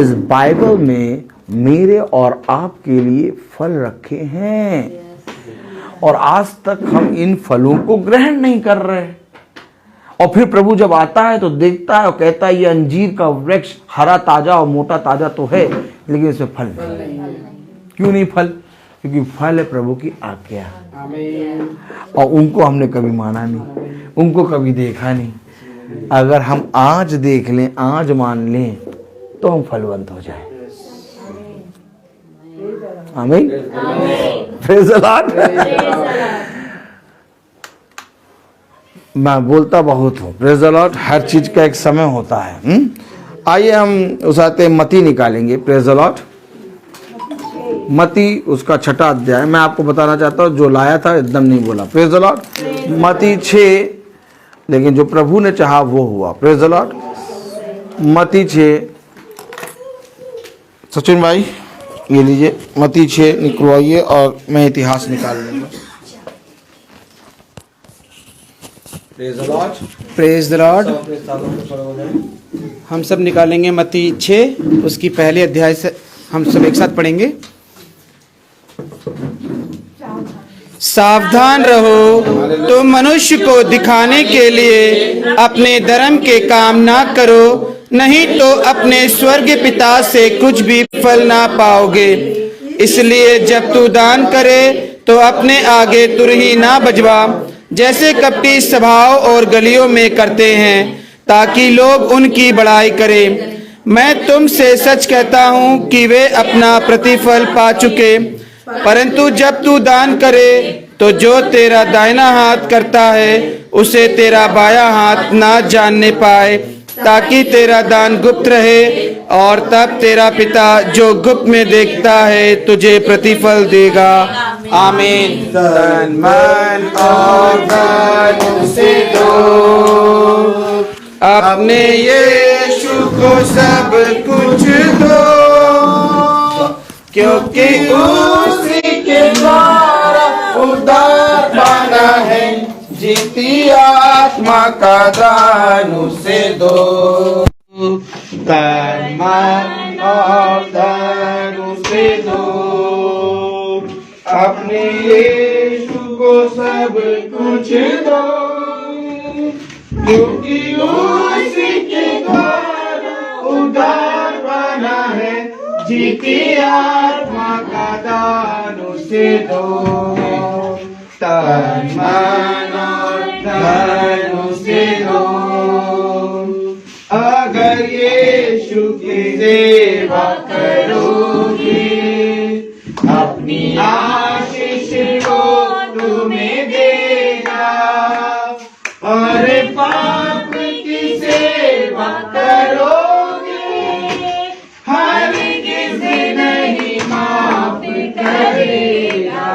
इस बाइबल में मेरे और आपके लिए फल रखे हैं, और आज तक हम इन फलों को ग्रहण नहीं कर रहे। और फिर प्रभु जब आता है तो देखता है और कहता है ये अंजीर का वृक्ष हरा ताजा और मोटा ताजा तो है, लेकिन इसमें फल नहीं। क्यों नहीं फल? क्योंकि फल है प्रभु की आज्ञा, और उनको हमने कभी माना नहीं, उनको कभी देखा नहीं। अगर हम आज देख लें, आज मान लें, तो हम फलवंत हो जाए। आमीन, प्रेज द लॉर्ड। मैं बोलता बहुत हूँ, प्रेज द लॉर्ड। हर चीज का एक समय होता है। आइए हम उस आते मती निकालेंगे, प्रेज द लॉर्ड। मती उसका 6वां अध्याय। मैं आपको बताना चाहता हूँ, जो लाया था एकदम नहीं बोला, प्रेज द लॉर्ड। मती 6, लेकिन जो प्रभु ने चाहा वो हुआ, प्रेज द लॉर्ड। मती 6, सचिन भाई ये लीजिए, मती 6 निकलवाइए और मैं इतिहास निकाल लूंगा। Praise the Lord, praise the Lord. हम सब निकालेंगे मत्ती 6, उसकी पहले अध्याय से हम सब एक साथ पढ़ेंगे। सावधान रहो, तुम मनुष्य को दिखाने के लिए अपने धर्म के काम ना करो, नहीं तो अपने स्वर्ग पिता से कुछ भी फल ना पाओगे। इसलिए जब तू दान करे तो अपने आगे तुरही ना बजवा, जैसे कपटी सभाओं और गलियों में करते हैं, ताकि लोग उनकी बड़ाई करें। मैं तुमसे सच कहता हूँ कि वे अपना प्रतिफल पा चुके। परंतु जब तू दान करे तो जो तेरा दाहिना हाथ करता है उसे तेरा बायां हाथ ना जानने पाए, ताकि तेरा दान गुप्त रहे, और तब तेरा पिता जो गुप्त में देखता है तुझे प्रतिफल देगा। आमीन। तन मन और धन से दो, अपने यीशु को सब कुछ दो, क्योंकि उसी के द्वारा उद्धार पाना है। जीती आत्मा का दान उसे दो, तन मन और धन उसे दो, अपने यीशु को सब कुछ दो, क्योंकि उसी के द्वारा उद्धार पाना है। जीती आत्मा का दान उसे दो, तन मन और धन उसे दो। अगर यीशु की सेवा करोगे, अपनी आशीष को तुम्हें देगा। और पाप की सेवा करोगे, हर किसी नहीं माफ करेगा।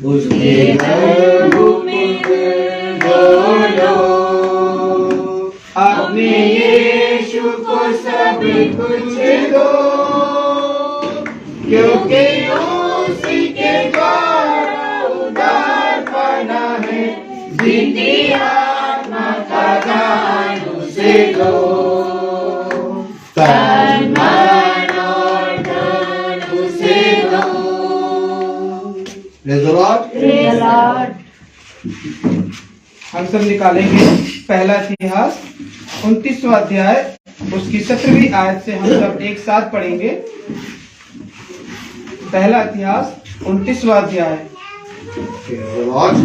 उसके प्रभु में बोलो, अपने यीशु को सब कुछ दो, क्योंकि उसी के द्वारा उद्धार पाना है। जीती आत्मा का दान उसे दो, तन मन और धन उसे दो। Praise the Lord. हम सब निकालेंगे पहला इतिहास 29वां अध्याय, उसकी 17वीं आयत से हम सब एक साथ पढ़ेंगे। पहला इतिहास 29वां अध्याय।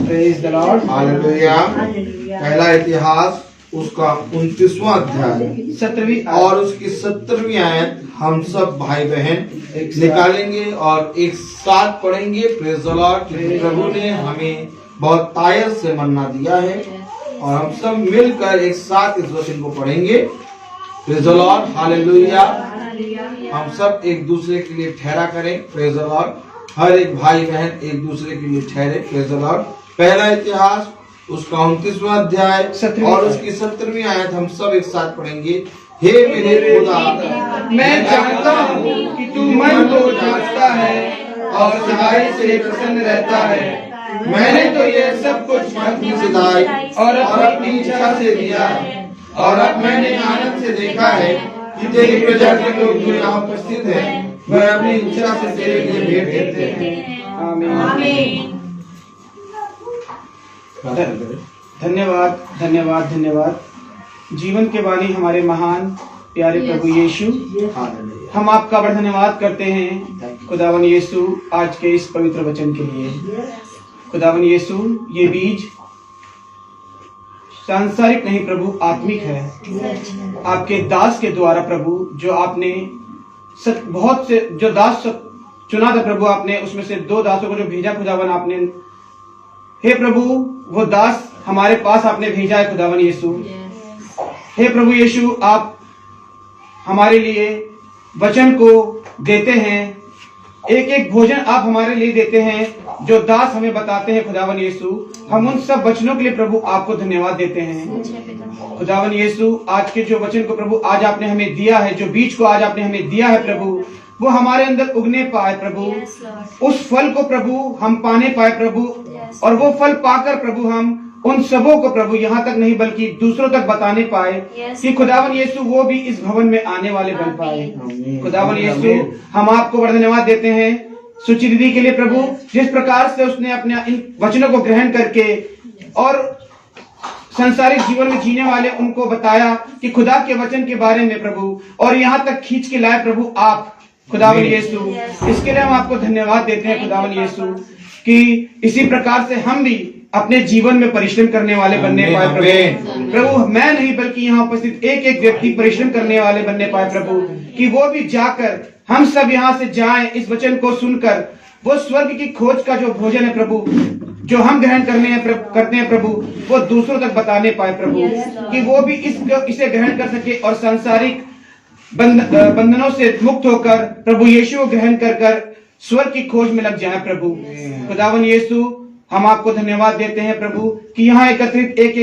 Praise the Lord, hallelujah. पहला इतिहास उसका 29वां अध्याय 17वीं और उसकी 17वीं आयत हम सब भाई बहन निकालेंगे और एक साथ पढ़ेंगे। Praise the Lord. प्रभु ने हमें बहुत तायत से मन्ना दिया है और हम सब मिलकर एक साथ इस वचन को पढ़ेंगे। Praise the Lord, hallelujah. हम सब एक दूसरे के लिए ठहरा करें। Praise the Lord. हर एक भाई बहन एक दूसरे के लिए ठहरे। Praise the Lord. पहला इतिहास उसका 29वां अध्याय और उसकी 17वीं आयत हम सब एक साथ पढ़ेंगे। हे मेरे खुदा, मैं जानता हूँ कि तू मन को जांचता है और सच्चाई से प्रसन्न रहता है। मैंने तो यह सब कुछ अपनी सिधाई और अपनी इच्छा से दिया है, और अब मैंने आनंद से देखा है कि तेरी प्रजा के लोग जो यहाँ उपस्थित हैं वह अपनी इच्छा से तेरे लिए भेंट देते हैं। आमीन। धन्यवाद धन्यवाद धन्यवाद। जीवन के वाणी हमारे महान प्यारे प्रभु यीशु, हम आपका बड़ा धन्यवाद करते हैं खुदावन यीशु आज के इस पवित्र वचन के लिए। खुदावन यीशु, ये बीज सांसारिक नहीं प्रभु, आत्मिक है। आपके दास के द्वारा प्रभु, जो आपने बहुत से जो दास चुना था प्रभु आपने, उसमें से 2 दासों को जो भेजा खुदावन आपने, हे प्रभु वो दास हमारे पास आपने भेजा है खुदावन यीशु। हे प्रभु यीशु, आप हमारे लिए वचन को देते हैं, एक एक भोजन आप हमारे लिए देते हैं जो दास हमें बताते हैं खुदावन यीशु। हम उन सब वचनों के लिए प्रभु आपको धन्यवाद देते हैं खुदावन यीशु। आज के जो वचन को प्रभु आज आपने हमें दिया है, जो बीज को आज आपने हमें दिया है प्रभु, वो हमारे अंदर उगने पाए प्रभु, उस फल को प्रभु हम पाने पाए प्रभु, और वो फल पाकर प्रभु हम उन सबों को प्रभु यहाँ तक नहीं बल्कि दूसरों तक बताने पाए कि खुदावन यीशु वो भी इस भवन में आने वाले बन पाए। खुदावन यीशु, हम आपको बड़ा धन्यवाद देते हैं सुचिदीदी के लिए प्रभु, जिस प्रकार से उसने अपने इन वचनों को ग्रहण करके और संसारिक जीवन में जीने वाले उनको बताया कि खुदा के वचन के बारे में प्रभु, और यहाँ तक खींच के लाए प्रभु आप खुदावन यीशु। इसके लिए हम आपको धन्यवाद देते हैं खुदावन यीशु कि इसी प्रकार से हम भी अपने जीवन में परिश्रम करने वाले बनने पाए प्रभु। प्रभु मैं नहीं बल्कि यहाँ उपस्थित एक एक व्यक्ति परिश्रम करने वाले बनने पाए प्रभु, कि वो भी जाकर हम सब यहाँ से जाएं इस वचन को सुनकर, वो स्वर्ग की खोज का जो भोजन है प्रभु, जो हम ग्रहण करते हैं प्रभु, वो दूसरों तक बताने पाए प्रभु, कि वो भी इसे ग्रहण कर सके और सांसारिक बंधनों से मुक्त होकर प्रभु यीशु को ग्रहण कर स्वर्ग की खोज में लग जाए प्रभु। खुदावन यीशु, हम आपको धन्यवाद देते हैं प्रभु कि यहाँ एकत्रित एक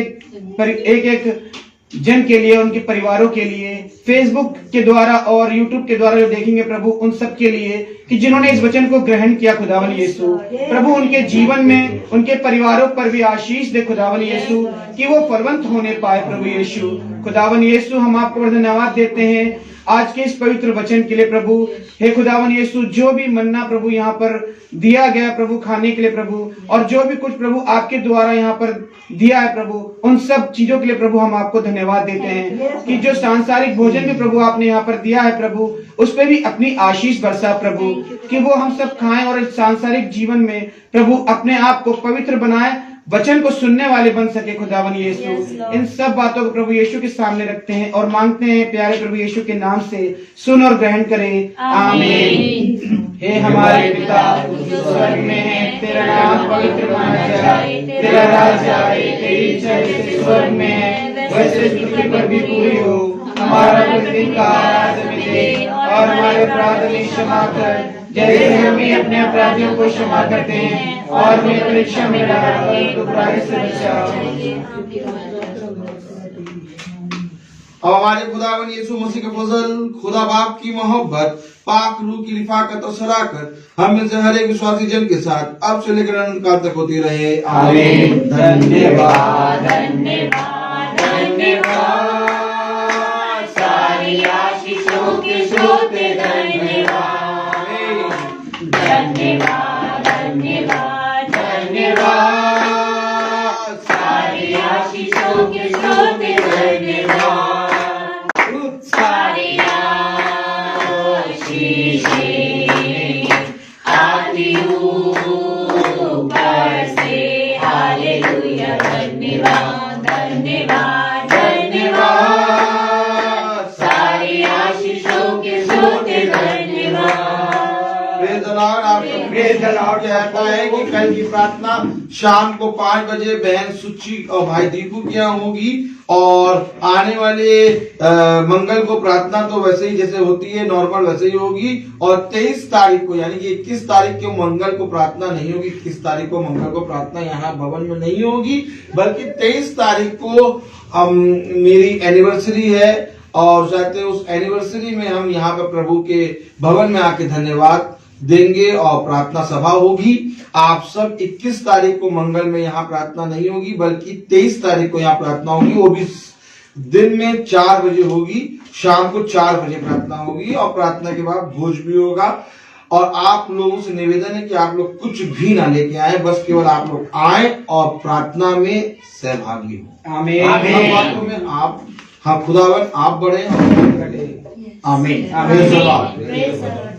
एक जन के लिए, उनके परिवारों के लिए, फेसबुक के द्वारा और यूट्यूब के द्वारा जो देखेंगे प्रभु, उन सब के लिए कि जिन्होंने इस वचन को ग्रहण किया खुदावन यीशु प्रभु, उनके जीवन में उनके परिवारों पर भी आशीष दे खुदावन यीशु, कि वो फलवंत होने पाए प्रभु यीशु। खुदावन यीशु, हम आपको धन्यवाद देते हैं आज के इस पवित्र वचन के लिए प्रभु। हे खुदावन यीशु, जो भी मन्ना प्रभु यहाँ पर दिया गया प्रभु खाने के लिए प्रभु, और जो भी कुछ प्रभु आपके द्वारा यहाँ पर दिया है प्रभु, उन सब चीजों के लिए प्रभु हम आपको धन्यवाद देते हैं कि जो सांसारिक भोजन भी प्रभु आपने यहाँ पर दिया है प्रभु, उस पर भी अपनी आशीष बरसा प्रभु, कि वो हम सब खाएं और इस सांसारिक जीवन में प्रभु अपने आप को पवित्र बनाए, वचन को सुनने वाले बन सके खुदावन यीशु। इन सब बातों को प्रभु यीशु के सामने रखते हैं और मांगते हैं प्यारे प्रभु यीशु के नाम से, सुन और ग्रहण करें, आमीन। हे हमारे पिता जो स्वर्ग में है, तेरा नाम पवित्र माना जाए, तेरा राज्य आए, तेरी इच्छा जैसे स्वर्ग में है वैसे पृथ्वी पर भी पूरी हो। हमारा प्रतिदिन का आहार हमें दे, और हमारे अपराध हमें क्षमा कर जैसे हम भी अपने अपराधियों को क्षमा करते हैं, और हमें परीक्षा में डाल तो बुराई से बचाओ। अब हमारे खुदावन यीशु मसीह के फजल, खुदा बाप की मोहब्बत, पाक रूह की रिफाकत और शराकत हम में से हर एक विश्वासी जन के साथ अब से लेकर अनंत काल तक होती रहे, आमीन। धन्यवाद धन्यवाद धन्यवाद, सारी आशीषों के स्रोत धन्यवाद धन्यवाद धन्यवाद धन्यवाद, सारी आशीषों के स्रोत धन्यवाद, सारी आशीषें आती ऊपर से, हालेलुया। धन्यवाद धन्यवाद धन्यवाद, सारी आशीषों के स्रोत धन्यवाद। कहता है कि कल की प्रार्थना शाम को 5 बजे बहन सुची और भाई दीपू की यहाँ होगी, और आने वाले मंगल को प्रार्थना तो वैसे ही जैसे होती है नॉर्मल वैसे ही होगी, और 23 तारीख को यानी कि 21 तारीख को मंगल को प्रार्थना नहीं होगी। 21 तारीख को मंगल को प्रार्थना यहाँ भवन में नहीं होगी, बल्कि 23 तारीख को मेरी एनिवर्सरी है, और चाहते उस एनिवर्सरी में हम यहाँ पर प्रभु के भवन में आके धन्यवाद देंगे और प्रार्थना सभा होगी। आप सब 21 तारीख को मंगल में यहाँ प्रार्थना नहीं होगी, बल्कि 23 तारीख को यहाँ प्रार्थना होगी, वो भी दिन में 4 बजे होगी, शाम को 4 बजे प्रार्थना होगी, और प्रार्थना के बाद भोज भी होगा। और आप लोगों से निवेदन है कि आप लोग कुछ भी ना लेके आए, बस केवल आप लोग आए और प्रार्थना में सहभागी हो, आमीन। बातों में आप, हाँ खुदावन आप बढ़े, आमीन आमीन।